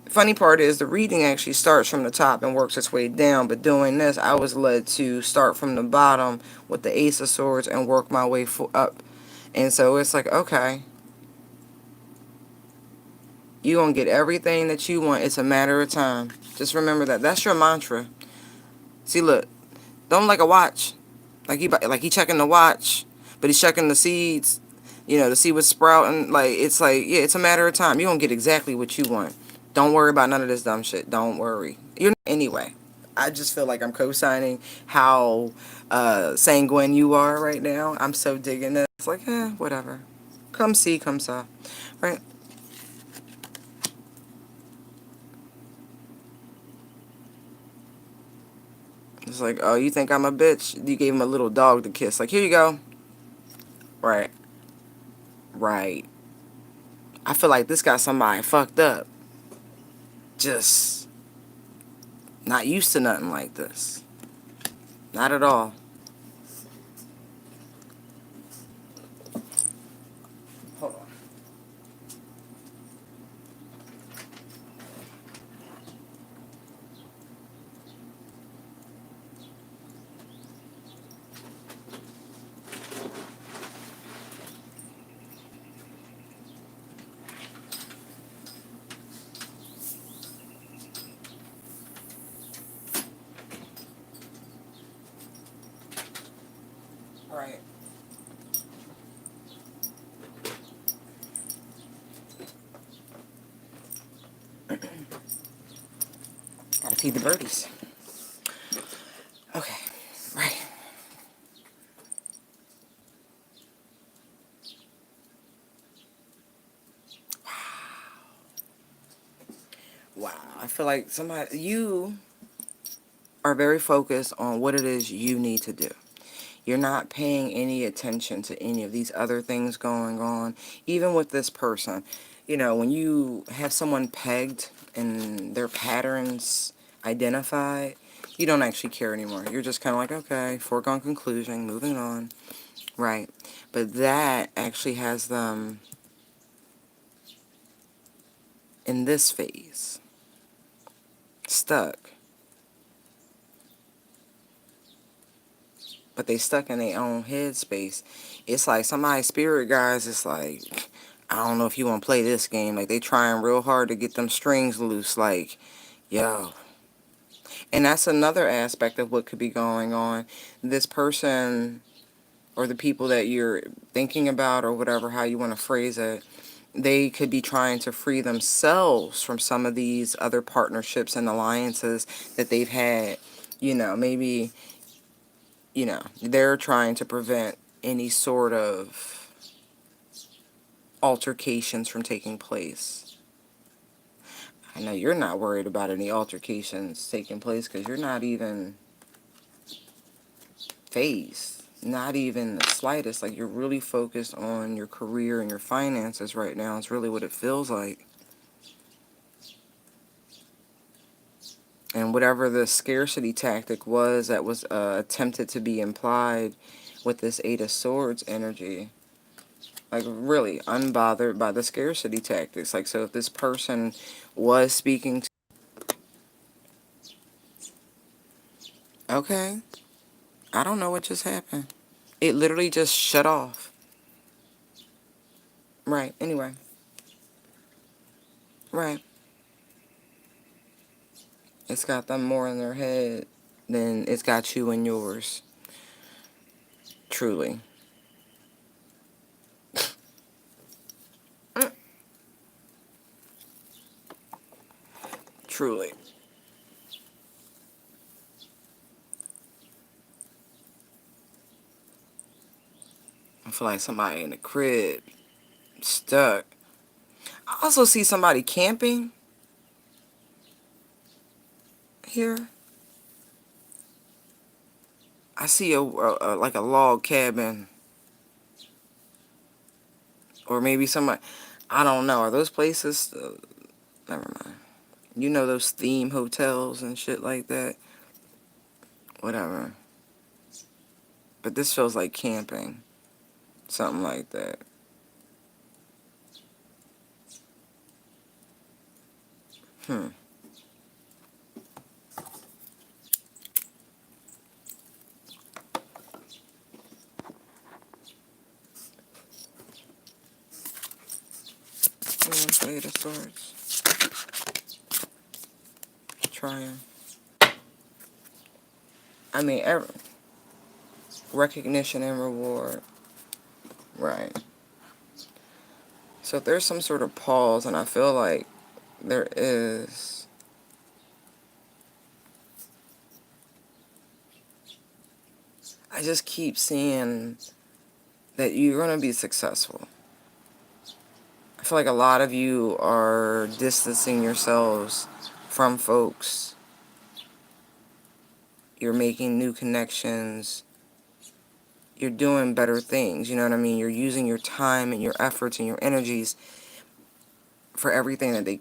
Funny part is the reading actually starts from the top and works its way down, but doing this I was led to start from the bottom with the Ace of Swords and work my way up And so it's like, okay, you're going to get everything that you want. It's a matter of time. Just remember that. That's your mantra. See, look, don't like a watch. Like he checking the watch, but he's checking the seeds, to see what's sprouting. It's like, yeah, it's a matter of time. You're going to get exactly what you want. Don't worry about none of this dumb shit. Don't worry. Anyway, I just feel like I'm co-signing how sanguine you are right now. I'm so digging this. It's like, whatever. Come see, come saw. Right? It's like, oh, you think I'm a bitch? You gave him a little dog to kiss. Like, here you go. Right. Right. I feel like this got somebody fucked up. Just not used to nothing like this. Not at all. Hold on. Right. Gotta feed the birdies. Okay. Right. Wow. I feel like you are very focused on what it is you need to do. You're not paying any attention to any of these other things going on, even with this person. When you have someone pegged and their patterns identified, you don't actually care anymore. You're just kind of like, okay, foregone conclusion, moving on. Right. But that actually has them in this phase, stuck. But they stuck in their own headspace. It's like somebody's spirit guys, it's like, I don't know if you want to play this game. Like, they trying real hard to get them strings loose. Like, yo. And that's another aspect of what could be going on. This person or the people that you're thinking about or whatever, how you want to phrase it, they could be trying to free themselves from some of these other partnerships and alliances that they've had. Maybe, they're trying to prevent any sort of altercations from taking place. I know you're not worried about any altercations taking place because you're not even phased. Not even the slightest. Like, you're really focused on your career and your finances right now. It's really what it feels like. And whatever the scarcity tactic was that was attempted to be implied with this Eight of Swords energy, like, really unbothered by the scarcity tactics. Like, so if this person was speaking to, okay, I don't know what just happened. It literally just shut off. Right, anyway. Right. It's got them more in their head than it's got you in yours. Truly. Truly. I feel like somebody in the crib, stuck. I also see somebody camping here. I see like a log cabin, or maybe somebody. I don't know. Are those places? Never mind. Those theme hotels and shit like that. Whatever. But this feels like camping, something like that. Hmm. Eight of Swords. Triumph. I mean, recognition and reward. Right. So if there's some sort of pause, and I feel like there is, I just keep seeing that you're going to be successful. I feel like a lot of you are distancing yourselves from folks. You're making new connections. You're doing better things, you know what I mean? You're using your time and your efforts and your energies for everything that they,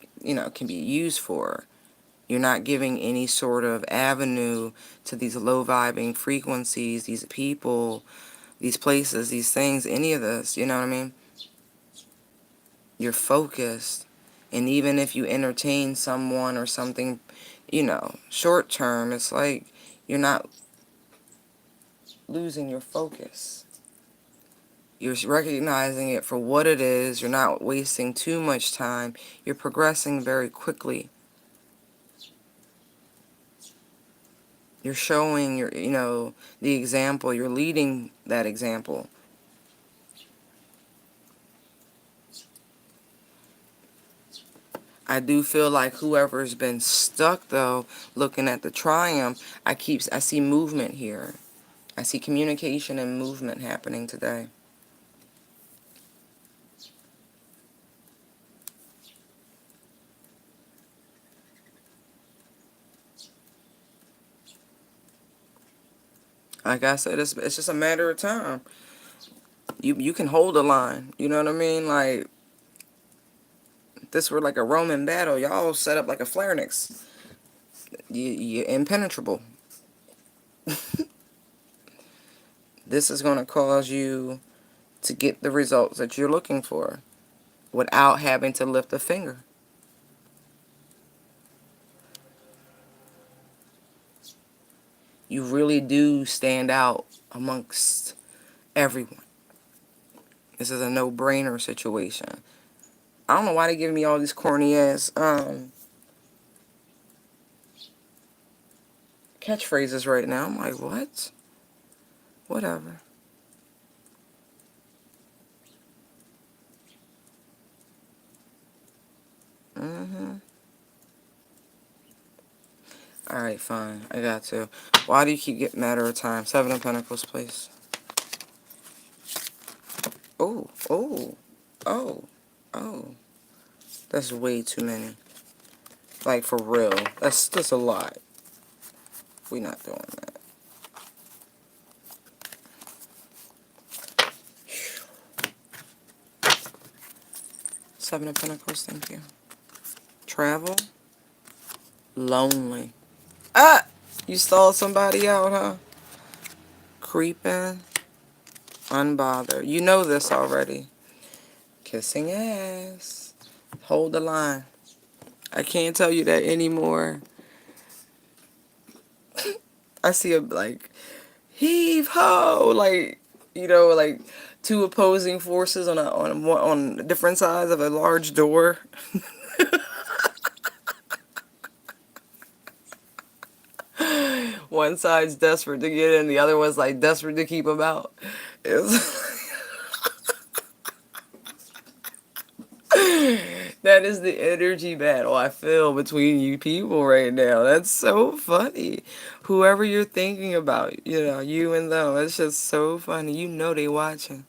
can be used for. You're not giving any sort of avenue to these low-vibing frequencies, these people, these places, these things, any of this, you know what I mean? You're focused. And even if you entertain someone or something, short term, it's like you're not losing your focus. You're recognizing it for what it is. You're not wasting too much time. You're progressing very quickly. You're showing the example. You're leading that example. I do feel like whoever's been stuck, though, looking at the triumph, I see movement here. I see communication and movement happening today. Like I said, it's just a matter of time. You can hold the line. You know what I mean? Like, if this were like a Roman battle, y'all set up like a phalanx. You're impenetrable. This is going to cause you to get the results that you're looking for without having to lift a finger. You really do stand out amongst everyone. This is a no-brainer situation. I don't know why they giving me all these corny ass catchphrases right now. I'm like, what? Whatever. Alright, fine. I got to. Why do you keep getting matter of time? Seven of Pentacles, please. Oh, oh, oh, oh. That's way too many. Like, for real. That's a lot. We're not doing that. Seven of Pentacles, thank you. Travel. Lonely. Ah! You stalled somebody out, huh? Creeping. Unbothered. You know this already. Kissing ass. Hold the line. I can't tell you that anymore. I see a, like, heave ho, like, like two opposing forces on different sides of a large door. One side's desperate to get in, the other one's like desperate to keep them out. That is the energy battle I feel between you people right now. That's so funny. Whoever you're thinking about, you and them, it's just so funny. You know they watching.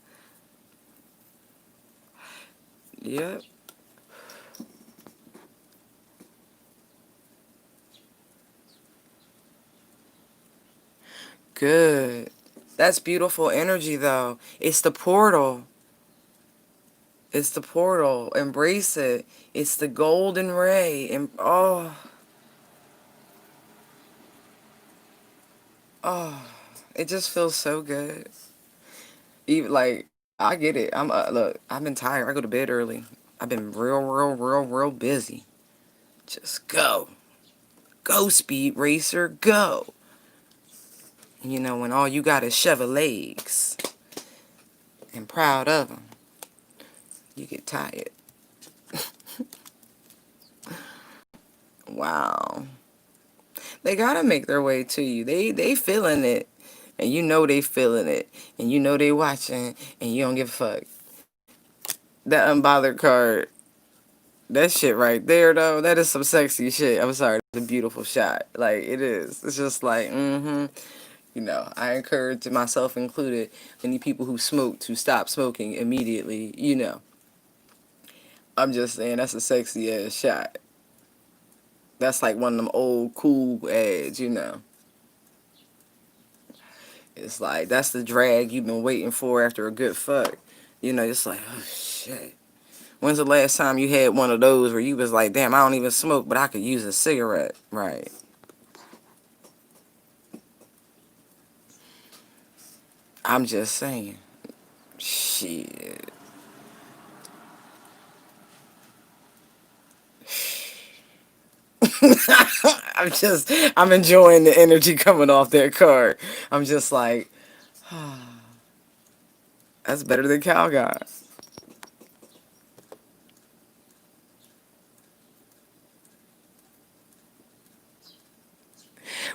Yep. Good. That's beautiful energy, though. It's the portal. It's the portal. Embrace it. It's the golden ray. And oh, it just feels so good. Even like, I get it. Look, I've been tired. I go to bed early. I've been real busy. Just go. Go, Speed Racer, go. When all you got is Chevrolets and proud of them, you get tired. Wow. They gotta make their way to you. They feeling it. And you know they feeling it. And you know they watching. And you don't give a fuck. That unbothered card. That shit right there, though, that is some sexy shit. I'm sorry, it's a beautiful shot. Like, it is. It's just like, You know, I encourage myself included, any people who smoke to stop smoking immediately, you know. I'm just saying, that's a sexy ass shot. That's like one of them old cool ads, you know. It's like, that's the drag you've been waiting for after a good fuck. You know, it's like, oh shit. When's the last time you had one of those where you was like, damn, I don't even smoke, but I could use a cigarette? Right. I'm just saying. Shit. I'm enjoying the energy coming off that card. I'm just like, that's better than Cow God.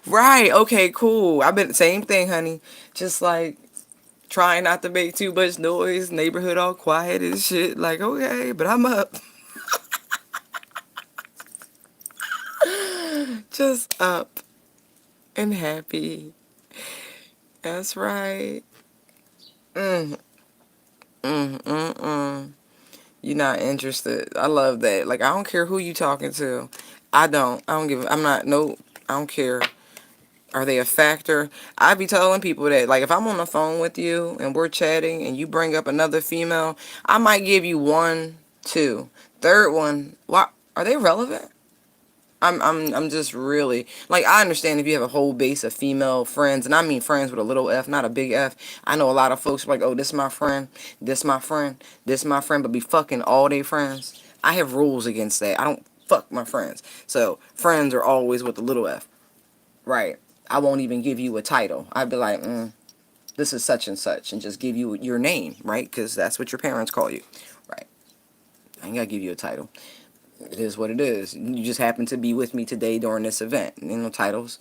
Right. Okay, cool. I've been, same thing, honey. Just like, trying not to make too much noise, neighborhood all quiet and shit. Like, okay, but I'm up. Just up and happy. That's right. Mm, mm. You're not interested. I love that. Like, I don't care who you talking to. I don't give. I'm not. No. I don't care. Are they a factor? I be telling people that, like, if I'm on the phone with you and we're chatting and you bring up another female, I might give you one, two. Third one, why are they relevant? I'm just really, like, I understand if you have a whole base of female friends, and I mean friends with a little f, not a big F. I know a lot of folks are like, oh, this my friend, this my friend, this my friend, but be fucking all day friends. I have rules against that. I don't fuck my friends. So friends are always with the little f, right? I won't even give you a title. I'd be like, this is such and such, and just give you your name, right? Because that's what your parents call you, right? I ain't gotta give you a title. It is what it is. You just happen to be with me today during this event. Ain't no titles.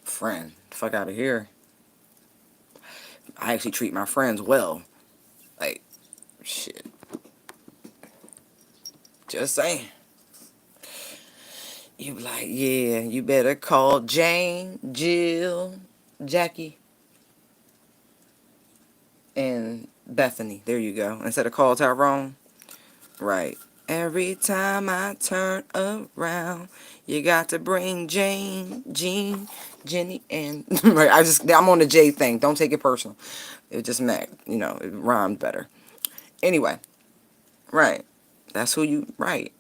Friend. Fuck out of here. I actually treat my friends well. Like, shit. Just saying. You be like, yeah, you better call Jane, Jill, Jackie, and Bethany. There you go. Instead of call Tyrone. Right. Every time I turn around, you got to bring Jane, Jean, Jenny, and right. I'm on the J thing. Don't take it personal. It just meant, it rhymed better. Anyway, right. That's who you, right.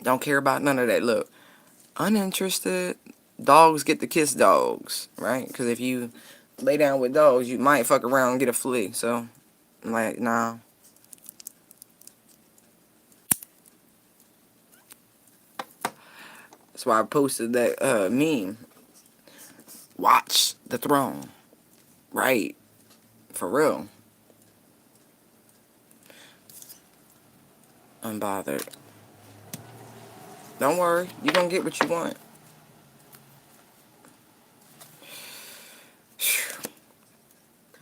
Don't care about none of that. Look, uninterested. Dogs get to kiss dogs, right? Because if you lay down with dogs, you might fuck around and get a flea. So, like, nah. That's why I posted that meme. Watch the throne. Right. For real. Unbothered. Don't worry. You're going to get what you want.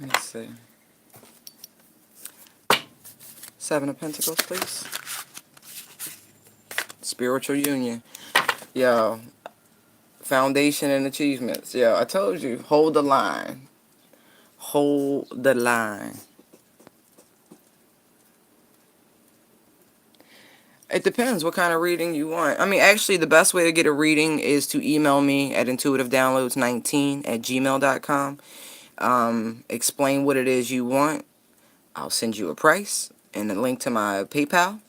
Let me see. Seven of Pentacles, please. Spiritual union. Yo. Foundation and achievements. Yo, I told you. Hold the line. Hold the line. It depends what kind of reading you want. I mean, actually, the best way to get a reading is to email me at intuitivedownloads19@gmail.com. Explain what it is you want. I'll send you a price and a link to my PayPal.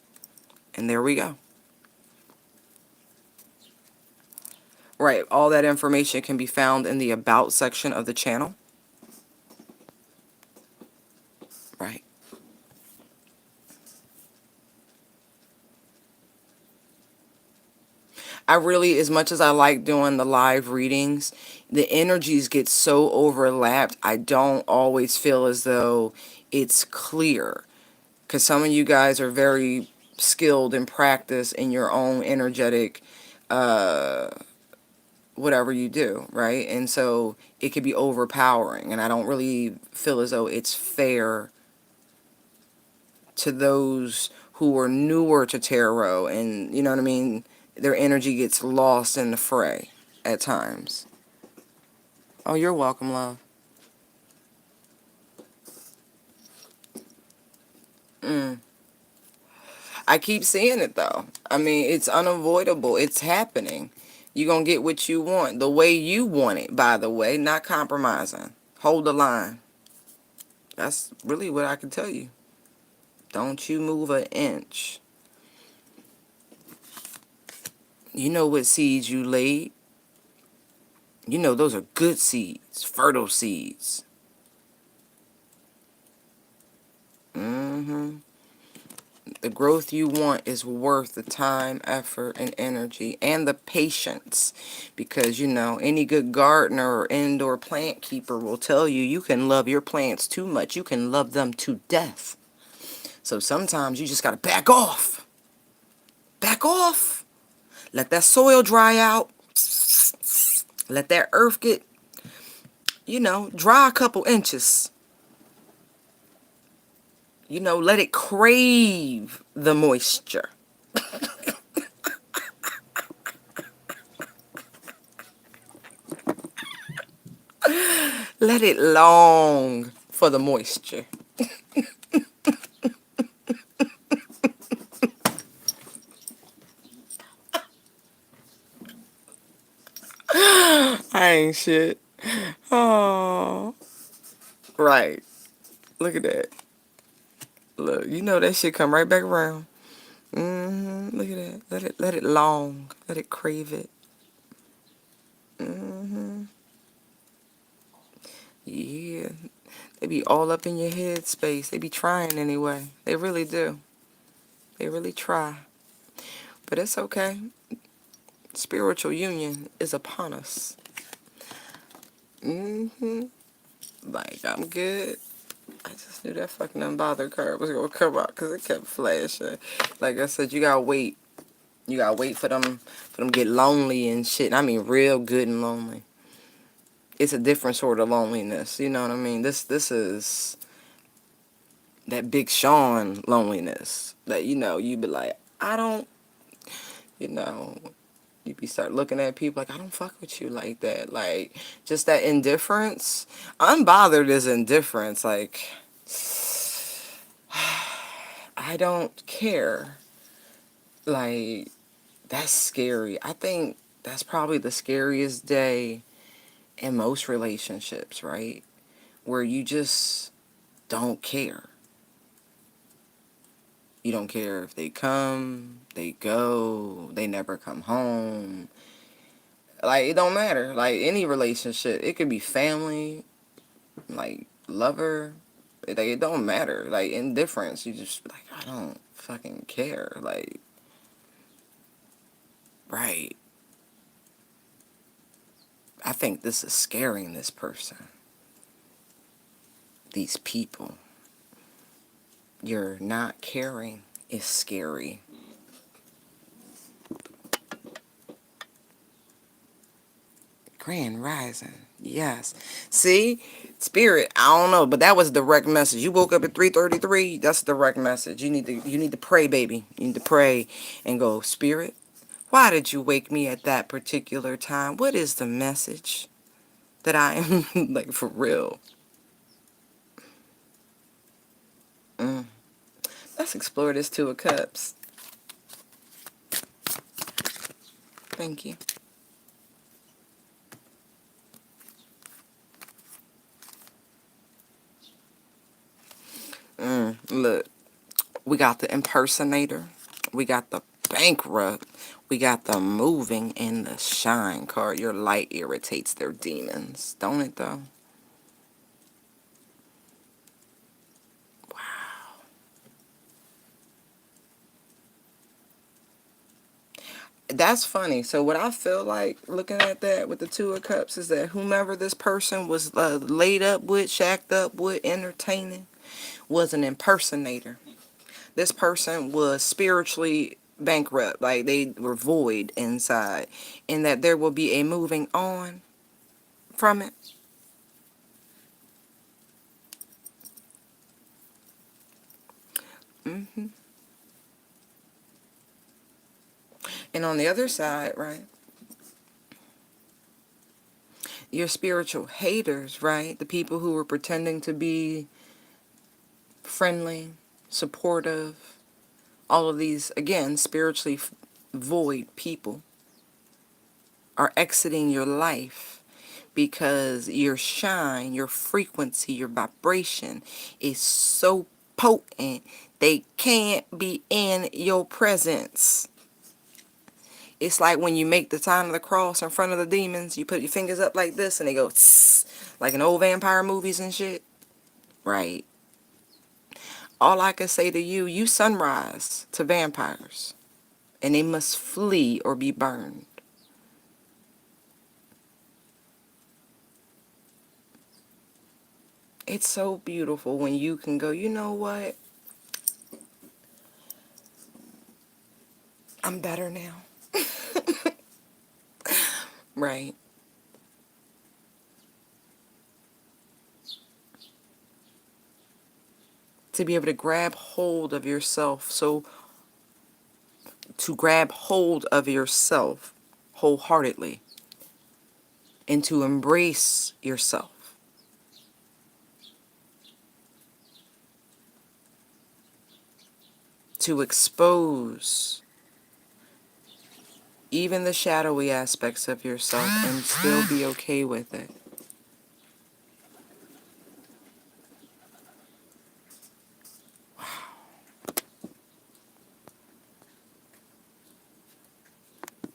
And there we go. Right. All that information can be found in the About section of the channel. Right. I really, as much as I like doing the live readings, the energies get so overlapped, I don't always feel as though it's clear. Because some of you guys are very skilled and practiced in your own energetic whatever you do, right? And so it could be overpowering, and I don't really feel as though it's fair to those who are newer to tarot, and you know what I mean, their energy gets lost in the fray at times. Oh, you're welcome, love. Mm. I keep seeing it though. I mean, it's unavoidable. It's happening. You're going to get what you want the way you want it, by the way, not compromising. Hold the line. That's really what I can tell you. Don't you move an inch. You know what seeds you laid. You know those are good seeds, fertile seeds. Mm-hmm. The growth you want is worth the time, effort, and energy, and the patience. Because, you know, any good gardener or indoor plant keeper will tell you you can love your plants too much. You can love them to death. So sometimes you just got to back off. Back off. Let that soil dry out. Let that earth get, you know, dry a couple inches. You know, let it crave the moisture. Let it long for the moisture. I ain't shit. Oh, right. Look at that. Look, you know that shit come right back around. Look at that. Let it long. Let it crave it. Yeah. They be all up in your head space. They be trying anyway. They really do. They really try. But it's okay. Spiritual union is upon us. Like, I'm good. I just knew that fucking unbothered card was gonna come out because it kept flashing. Like I said, you gotta wait. You gotta wait for them get lonely and shit. I mean, real good and lonely. It's a different sort of loneliness. You know what I mean? This is that Big Sean loneliness. That, you know, you be like, I don't, you know, you be start looking at people like, I don't fuck with you like that. Like, just that indifference. Unbothered is indifference. Like, I don't care. Like, that's scary. I think that's probably the scariest day in most relationships, right? Where you just don't care. You don't care if they come, they go, they never come home. Like, it don't matter. Like, any relationship, it could be family, like, lover. Like, it don't matter. Like, indifference, you just, like, I don't fucking care. Like, right. I think this is scaring this person. These people. You're not caring is scary. Grand Rising. Yes. See? Spirit, I don't know, but that was direct message. You woke up at 3:33, that's direct message. You need to pray, baby. You need to pray and go, Spirit, why did you wake me at that particular time? What is the message that I am like, for real? Let's explore this Two of Cups. Thank you. Look, we got the impersonator. We got the bankrupt. We got the moving and the shine card. Your light irritates their demons. Don't it, though? That's funny. So what I feel like looking at that with the Two of Cups is that whomever this person was laid up with, shacked up with, entertaining, was an impersonator. This person was spiritually bankrupt, like they were void inside, and that there will be a moving on from it. hmm And on the other side, right, your spiritual haters, right, the people who were pretending to be friendly, supportive, all of these, again, spiritually void people are exiting your life because your shine, your frequency, your vibration is so potent they can't be in your presence. It's like when you make the sign of the cross in front of the demons, you put your fingers up like this and they go tss, like in old vampire movies and shit. Right. All I can say to you, you sunrise to vampires and they must flee or be burned. It's so beautiful when you can go, you know what? I'm better now. Right. To be able to grab hold of yourself. So to grab hold of yourself wholeheartedly and to embrace yourself. To expose even the shadowy aspects of yourself and still be okay with it.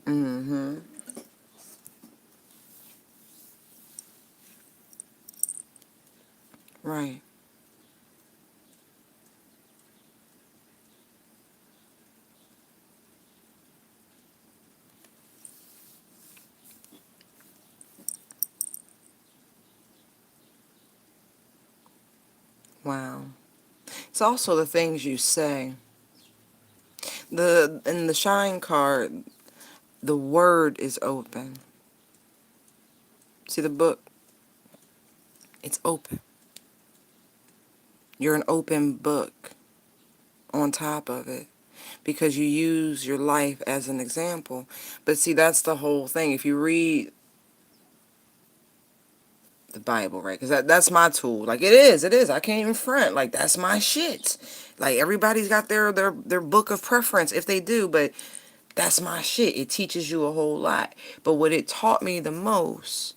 Mm-hmm. Right. Wow. It's also the things you say. In the shine card, the word is open. See the book? It's open. You're an open book on top of it because you use your life as an example. But see, that's the whole thing. If you read the Bible, right? Because that's my tool. Like, it is. I can't even front. Like, that's my shit. Like, everybody's got their book of preference if they do, but that's my shit. It teaches you a whole lot. But what it taught me the most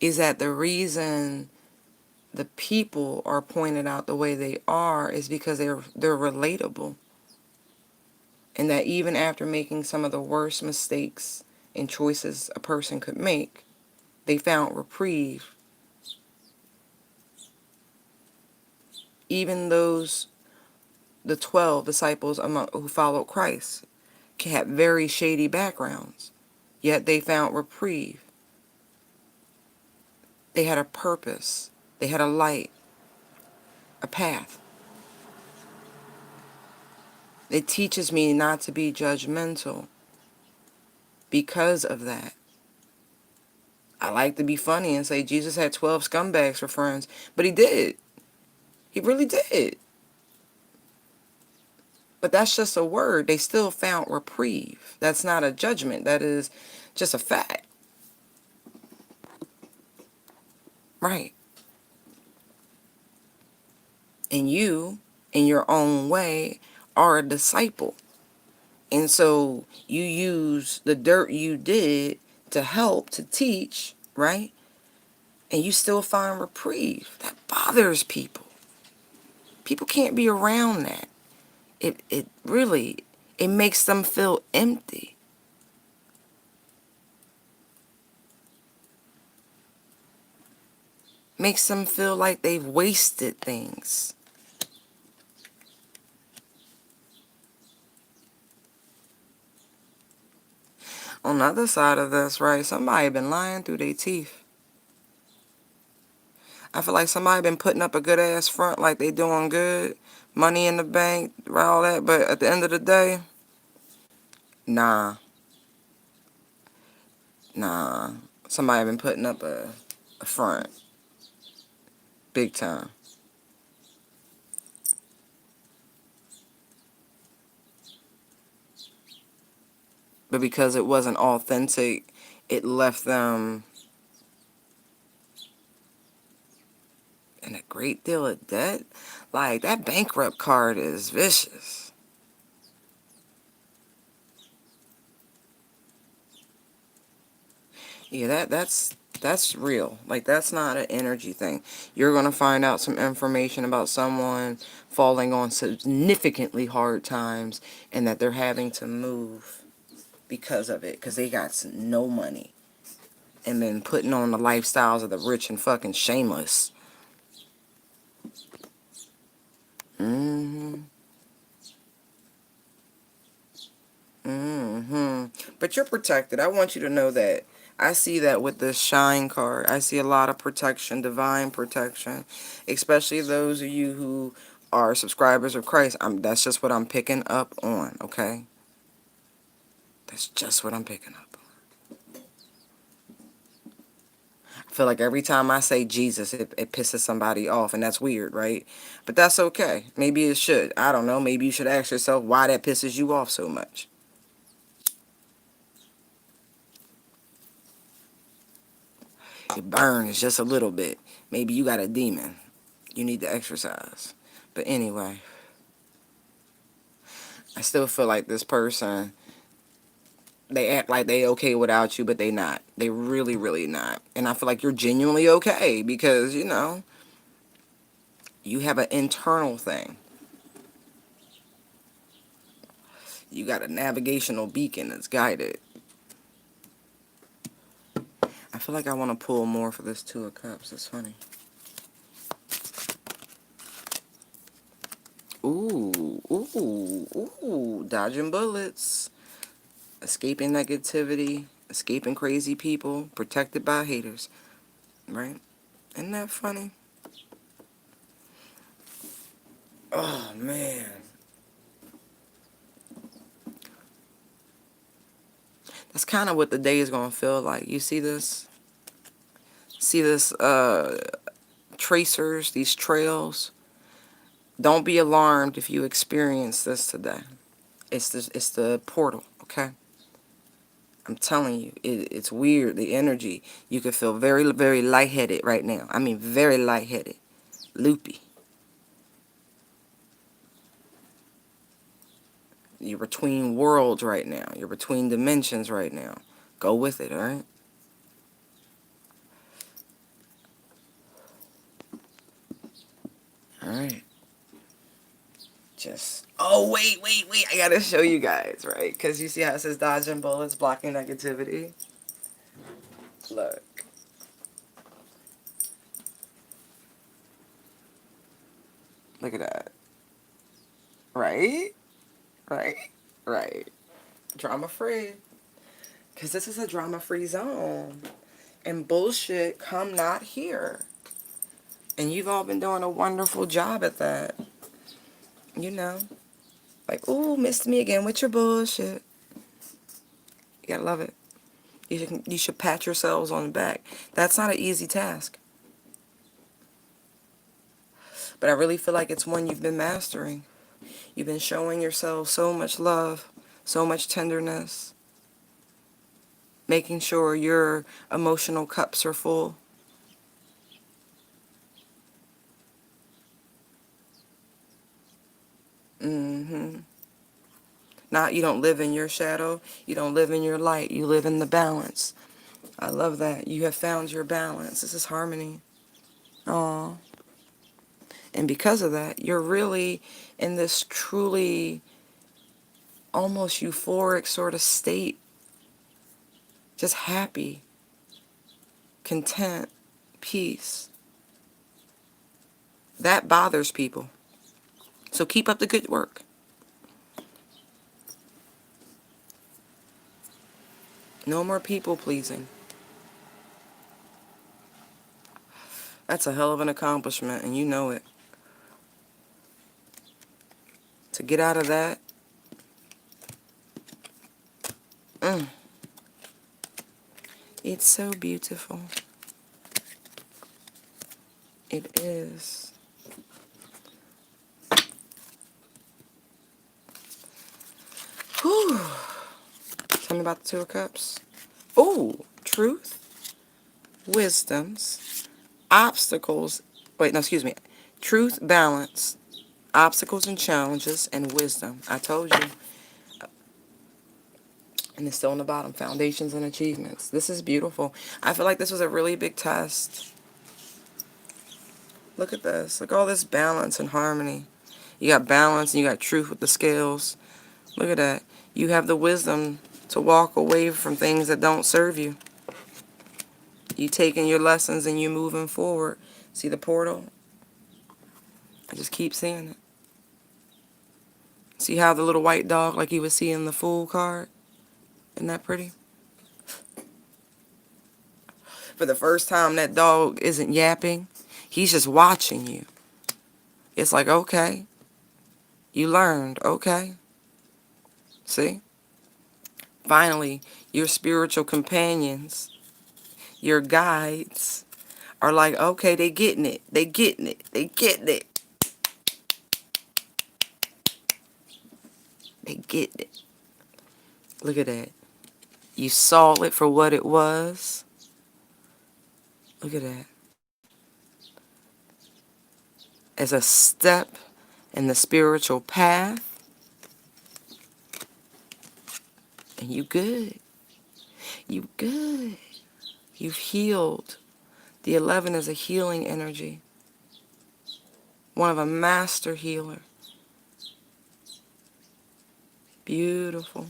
is that the reason the people are pointed out the way they are is because they're relatable. And that even after making some of the worst mistakes and choices a person could make, they found reprieve. Even the 12 disciples who followed Christ had very shady backgrounds, yet they found reprieve. They had a purpose. They had a light, a path. It teaches me not to be judgmental because of that. I like to be funny and say Jesus had 12 scumbags for friends, but he did. He really did. But that's just a word. They still found reprieve. That's not a judgment. That is just a fact. Right. And you, in your own way, are a disciple. And so you use the dirt you did to help, to teach, right? And you still find reprieve. That bothers people. People can't be around that. It really, it makes them feel empty. Makes them feel like they've wasted things. On the other side of this, right, somebody been lying through their teeth. I feel like somebody been putting up a good ass front, like they doing good, money in the bank, all that, but at the end of the day, nah, nah. Somebody been putting up a front, big time. But because it wasn't authentic, it left them in a great deal of debt. Like, that bankrupt card is vicious. Yeah, that's real. Like, that's not an energy thing. You're going to find out some information about someone falling on significantly hard times and that they're having to move because of it, because they got no money and been putting on the lifestyles of the rich and fucking shameless. Mm-hmm. Mm-hmm. But you're protected. I want you to know that. I see that with this shine card. I see a lot of protection, divine protection, especially those of you who are subscribers of Christ. That's just what I'm picking up on, okay? That's just what I'm picking up on. I feel like every time I say Jesus, it pisses somebody off, and that's weird, right? But that's okay. Maybe it should. I don't know. Maybe you should ask yourself why that pisses you off so much. It burns just a little bit. Maybe you got a demon. You need to exercise. But anyway, I still feel like this person, they act like they okay without you, but they not. They really, really not. And I feel like you're genuinely okay because, you have an internal thing. You got a navigational beacon that's guided. I feel like I want to pull more for this Two of Cups. It's funny. Ooh, ooh, ooh. Dodging bullets. Escaping negativity. Escaping crazy people. Protected by haters. Right? Isn't that funny? Oh, man. That's kind of what the day is going to feel like. You see this? See this, tracers, these trails? Don't be alarmed if you experience this today. It's the portal, okay? I'm telling you, it's weird, the energy. You could feel very, very lightheaded right now. I mean, very lightheaded. Loopy. You're between worlds right now. You're between dimensions right now. Go with it, alright? Alright. Oh, wait. I gotta show you guys, right? Because you see how it says dodging bullets, blocking negativity? Look. Look at that. Right? Right? Right. Drama free. Because this is a drama free zone. And bullshit come not here. And you've all been doing a wonderful job at that. You know? Like, ooh, missed me again with your bullshit. You gotta love it. You should pat yourselves on the back. That's not an easy task. But I really feel like it's one you've been mastering. You've been showing yourself so much love, so much tenderness, making sure your emotional cups are full. Mm-hmm. Not you don't live in your shadow, you don't live in your light, you live in the balance. I love that. You have found your balance. This is harmony. Aw. And because of that, you're really in this truly almost euphoric sort of state. Just happy, content, peace. That bothers people. So keep up the good work. No more people pleasing. That's a hell of an accomplishment, and you know it. To get out of that, it's so beautiful. It is. Whew. Tell me about the Two of Cups. Oh, truth, wisdoms, obstacles. Wait, no, excuse me. Truth, balance, obstacles and challenges, and wisdom. I told you. And it's still on the bottom. Foundations and achievements. This is beautiful. I feel like this was a really big test. Look at this. Look at all this balance and harmony. You got balance and you got truth with the scales. Look at that. You have the wisdom to walk away from things that don't serve you. You taking your lessons and you moving forward. See the portal? I just keep seeing it. See how the little white dog, like you would see in the Fool card? Isn't that pretty? For the first time, that dog isn't yapping. He's just watching you. It's like, okay, you learned, okay. See? Finally, your spiritual companions, your guides, are like, okay, they getting it. They getting it. They getting it. They getting it. Look at that. You saw it for what it was. Look at that. As a step in the spiritual path. And you good. You good. You've healed. The 11 is a healing energy. One of a master healer. Beautiful.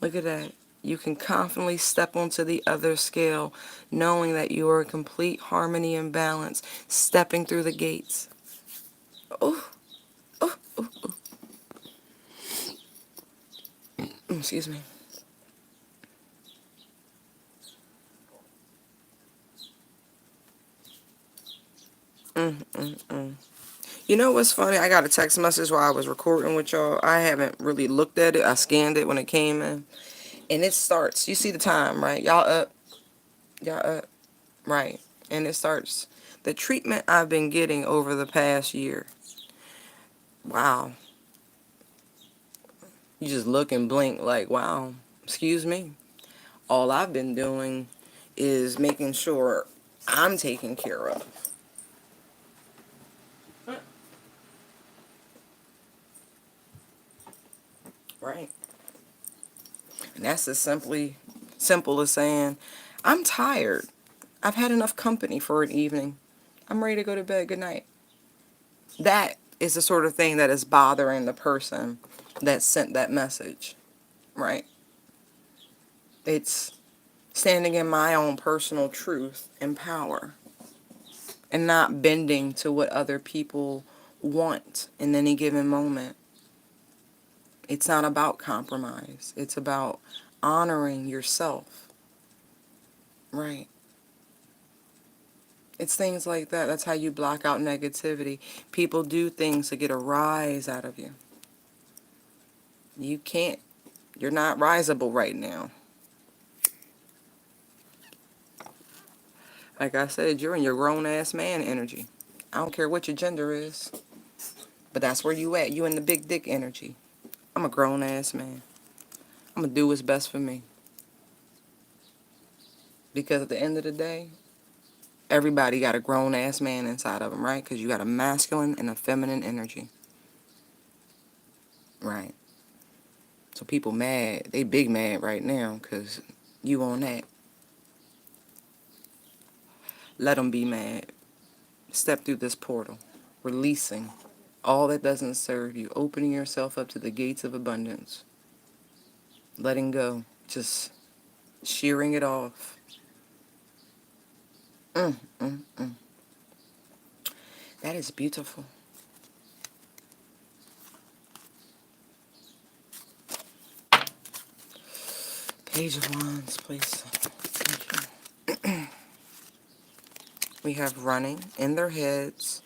Look at that. You can confidently step onto the other scale, knowing that you are in complete harmony and balance, stepping through the gates. Oh, oh, oh, oh. Excuse me. You know what's funny? I got a text message while I was recording with y'all. I haven't really looked at it. I scanned it when it came in. And it starts, you see the time, right? Y'all up? Y'all up? Right. And it starts, the treatment I've been getting over the past year. Wow. You just look and blink like, wow, excuse me. All I've been doing is making sure I'm taken care of. Right. And that's as simple as saying, I'm tired. I've had enough company for an evening. I'm ready to go to bed. Good night. That is the sort of thing that is bothering the person that sent that message. Right. It's standing in my own personal truth and power. And not bending to what other people want in any given moment. It's not about compromise. It's about honoring yourself. Right. It's things like that. That's how you block out negativity. People do things to get a rise out of you. You can't. You're not risable right now. Like I said, you're in your grown-ass man energy. I don't care what your gender is. But that's where you at. You in the big dick energy. I'm a grown-ass man. I'm going to do what's best for me. Because at the end of the day, everybody got a grown-ass man inside of them, right? Because you got a masculine and a feminine energy. Right. So people mad. They big mad right now because you on that. Let them be mad. Step through this portal. Releasing all that doesn't serve you. Opening yourself up to the gates of abundance. Letting go. Just shearing it off. That is beautiful. Page of Wands, please. Thank you. We have running in their heads,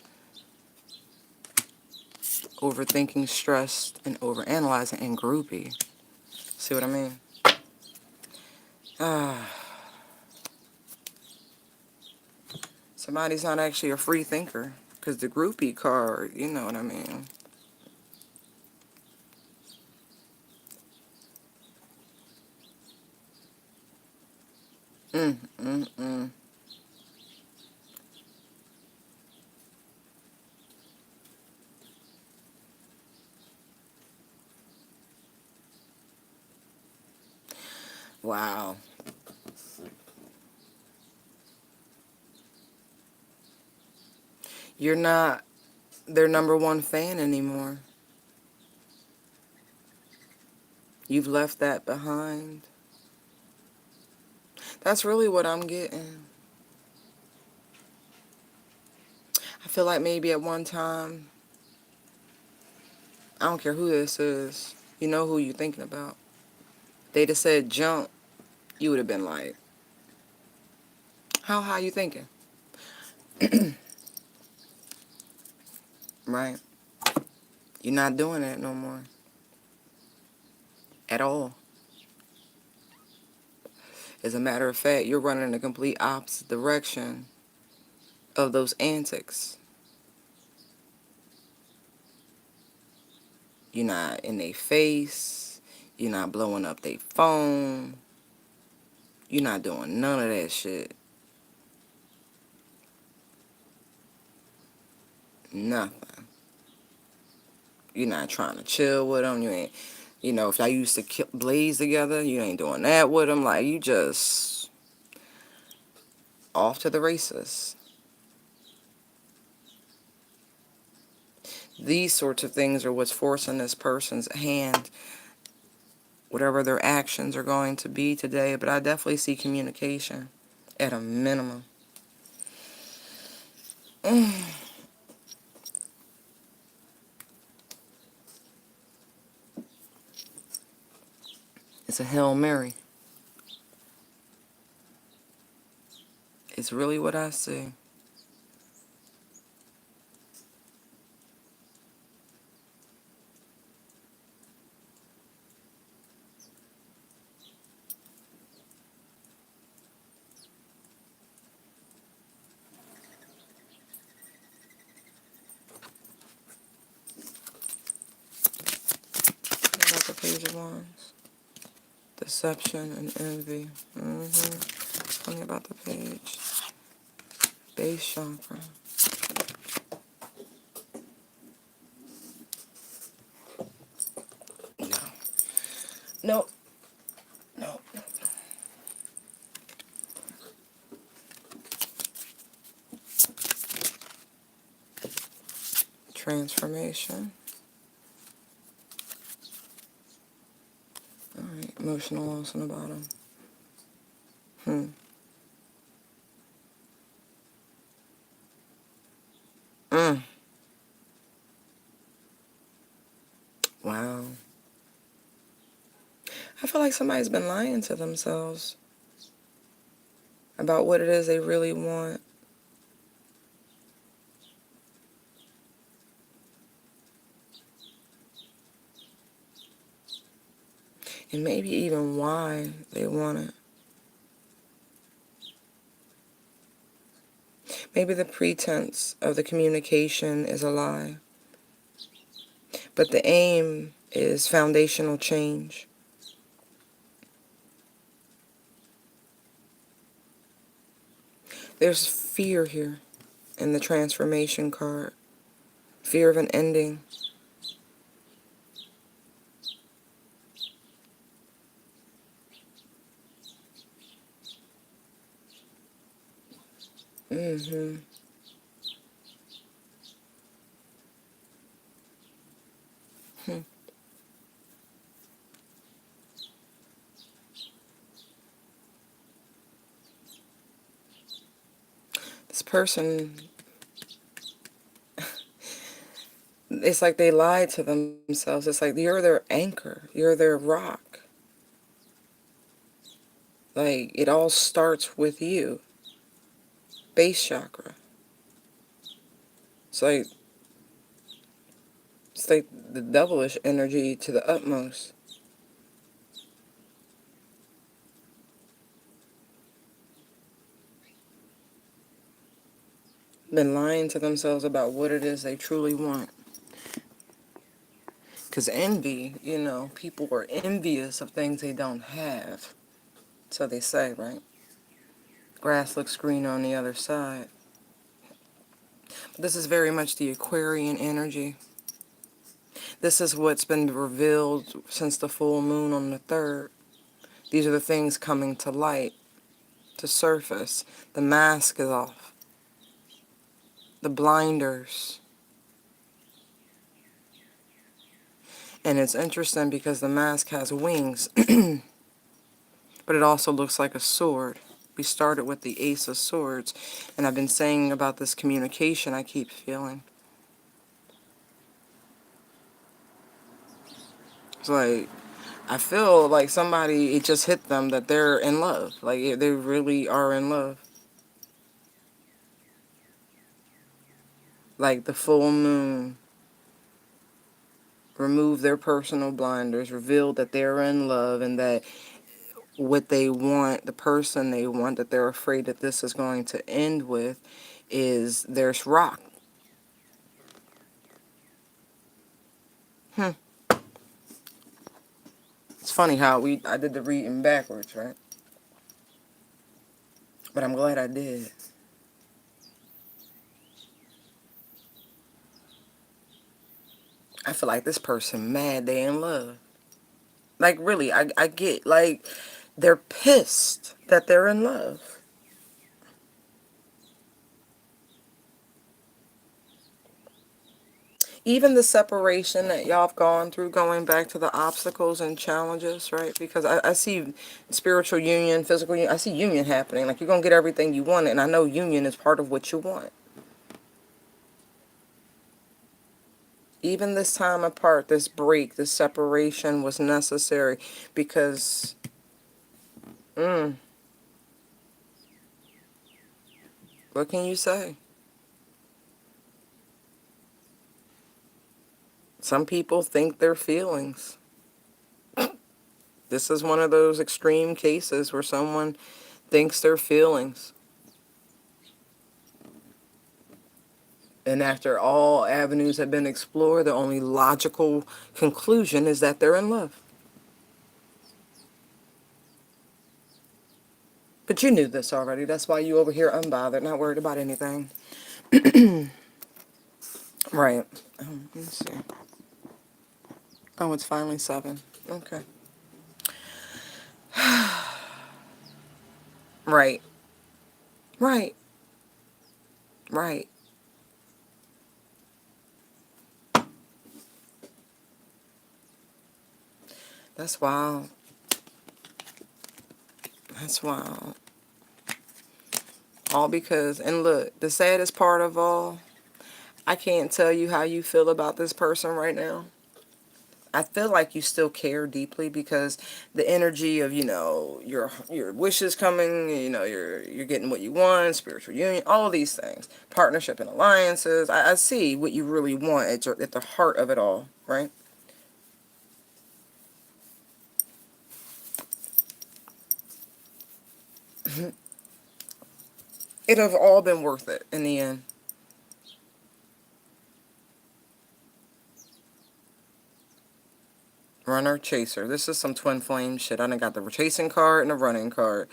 overthinking, stressed, and overanalyzing, and groupie. See what I mean? Somebody's not actually a free thinker, because the groupie card, you know what I mean? Mm, mm, mm. Wow. You're not their number one fan anymore. You've left that behind. That's really what I'm getting. I feel like maybe at one time, I don't care who this is, you know who you're thinking about. They'd have said jump, you would have been like, how high you thinking? Right? You're not doing that no more. At all. As a matter of fact, you're running in the complete opposite direction of those antics. You're not in their face. You're not blowing up their phone. You're not doing none of that shit. Nothing. You're not trying to chill with them. You ain't, if y'all used to blaze together, you ain't doing that with them. Like, you just off to the races. These sorts of things are what's forcing this person's hand, whatever their actions are going to be today. But I definitely see communication at a minimum. It's a Hail Mary. It's really what I see. What about the Page of Wands? Deception and envy. Tell me about the page. Base chakra. No. Nope. Nope. Transformation. Alright, emotional loss on the bottom. Wow. I feel like somebody's been lying to themselves about what it is they really want. And maybe even why they want it. Maybe the pretense of the communication is a lie. But the aim is foundational change. There's fear here in the transformation card. Fear of an ending. Mm-hmm. This person, it's like they lied to themselves. It's like you're their anchor. You're their rock. Like, it all starts with you. Base chakra. It's like the devilish energy to the utmost. Been lying to themselves about what it is they truly want. Because envy, people are envious of things they don't have. So they say, right? Grass looks greener on the other side. But this is very much the Aquarian energy. This is what's been revealed since the full moon on the 3rd. These are the things coming to light, to surface. The mask is off. The blinders. And it's interesting because the mask has wings, but it also looks like a sword. We started with the Ace of Swords, and I've been saying about this communication I keep feeling. It's like, I feel like somebody, it just hit them that they're in love. Like, they really are in love. Like the full moon removed their personal blinders, revealed that they're in love, and that what they want, the person they want, that they're afraid that this is going to end with, is there's rock. It's funny how I did the reading backwards, right? But I'm glad I did. I feel like this person mad they in love. Like, really, I get, like, they're pissed that they're in love. Even the separation that y'all have gone through, going back to the obstacles and challenges, right? Because I see spiritual union, physical union. I see union happening. Like, you're going to get everything you want, and I know union is part of what you want. Even this time apart, this break, this separation was necessary because, what can you say? Some people think their feelings. This is one of those extreme cases where someone thinks their feelings. And after all avenues have been explored, the only logical conclusion is that they're in love. But you knew this already. That's why you over here unbothered, not worried about anything. Right. Let me see. Oh, it's finally 7. Okay. Right. Right. Right. That's wild. That's wild. All because, and look, the saddest part of all, I can't tell you how you feel about this person right now. I feel like you still care deeply because the energy of, your wishes coming, you're getting what you want, spiritual union, all these things, partnership and alliances. I see what you really want at the heart of it all, right? It have all been worth it in the end. Runner, chaser. This is some twin flame shit. I done got the chasing card and the running card.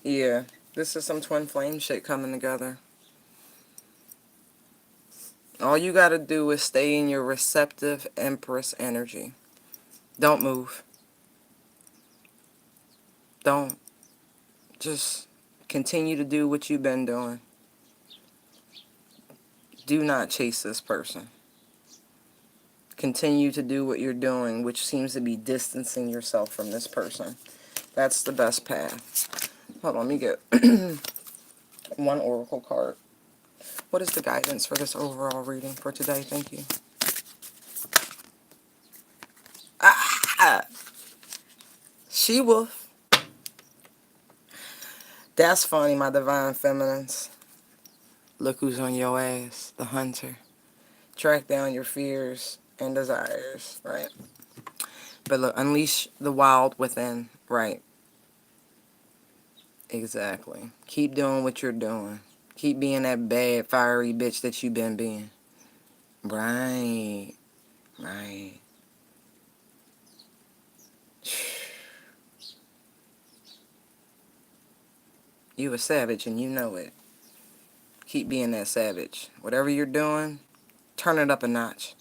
Yeah, this is some twin flame shit coming together. All you gotta do is stay in your receptive Empress energy. Don't move. Don't. Just continue to do what you've been doing. Do not chase this person. Continue to do what you're doing, which seems to be distancing yourself from this person. That's the best path. Hold on, let me get one oracle card. What is the guidance for this overall reading for today? Thank you. Ah! She-wolf. That's funny, my divine feminines. Look who's on your ass, the hunter. Track down your fears and desires, right? But look, unleash the wild within, right? Exactly. Keep doing what you're doing. Keep being that bad, fiery bitch that you been being. Right. Right. You a savage and you know it. Keep being that savage. Whatever you're doing, turn it up a notch.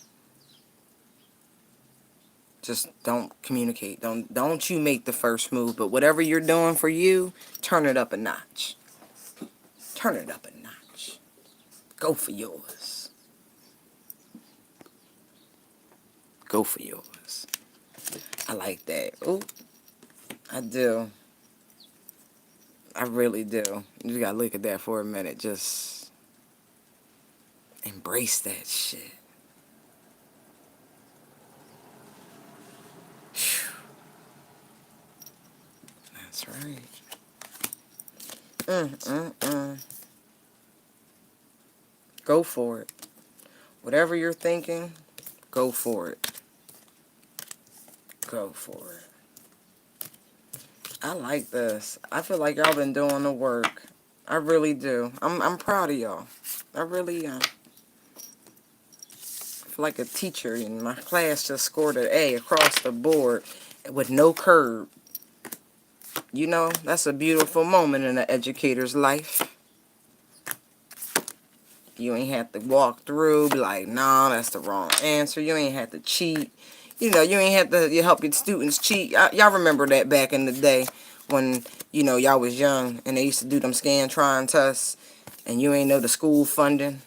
Just don't communicate. Don't you make the first move, but whatever you're doing for you, turn it up a notch. Turn it up a notch. Go for yours. Go for yours. I like that. Ooh, I do. I really do. You just gotta look at that for a minute. Just embrace that shit. Phew. That's right. Go for it. Whatever you're thinking, go for it. Go for it. I like this. I feel like y'all been doing the work. I really do. I'm proud of y'all. I really am. I feel like a teacher in my class just scored an A across the board with no curb. You know, that's a beautiful moment in an educator's life. You ain't have to walk through, be like, nah, that's the wrong answer. You ain't have to cheat. You know, you ain't have to help your students cheat. Y'all remember that back in the day when, you know, y'all was young and they used to do them Scantron tests and you ain't know the school funding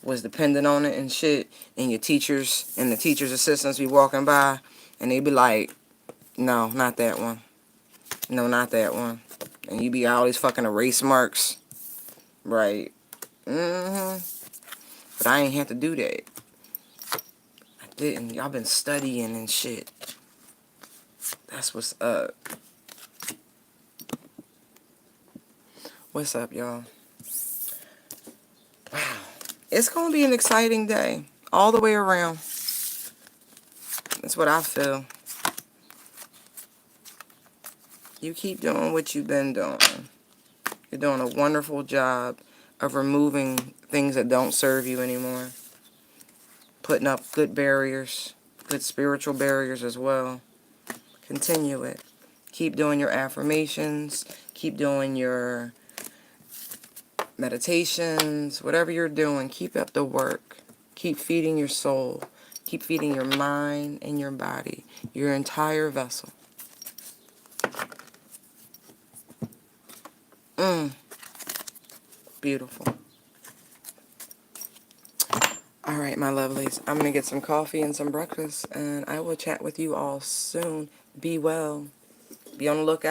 was dependent on it and shit. And your teachers and the teachers' assistants be walking by and they be like, no, not that one. No, not that one. And you be all these fucking erase marks. Right. But I ain't have to do that. I didn't. Y'all been studying and shit. That's what's up. What's up, y'all? Wow. It's gonna be an exciting day. All the way around. That's what I feel. You keep doing what you've been doing. You're doing a wonderful job of removing things that don't serve you anymore. Putting up good barriers. Good spiritual barriers as well. Continue it. Keep doing your affirmations. Keep doing your meditations. Whatever you're doing, keep up the work. Keep feeding your soul. Keep feeding your mind and your body. Your entire vessel. Beautiful. All right, my lovelies. I'm going to get some coffee and some breakfast, and I will chat with you all soon. Be well. Be on the lookout.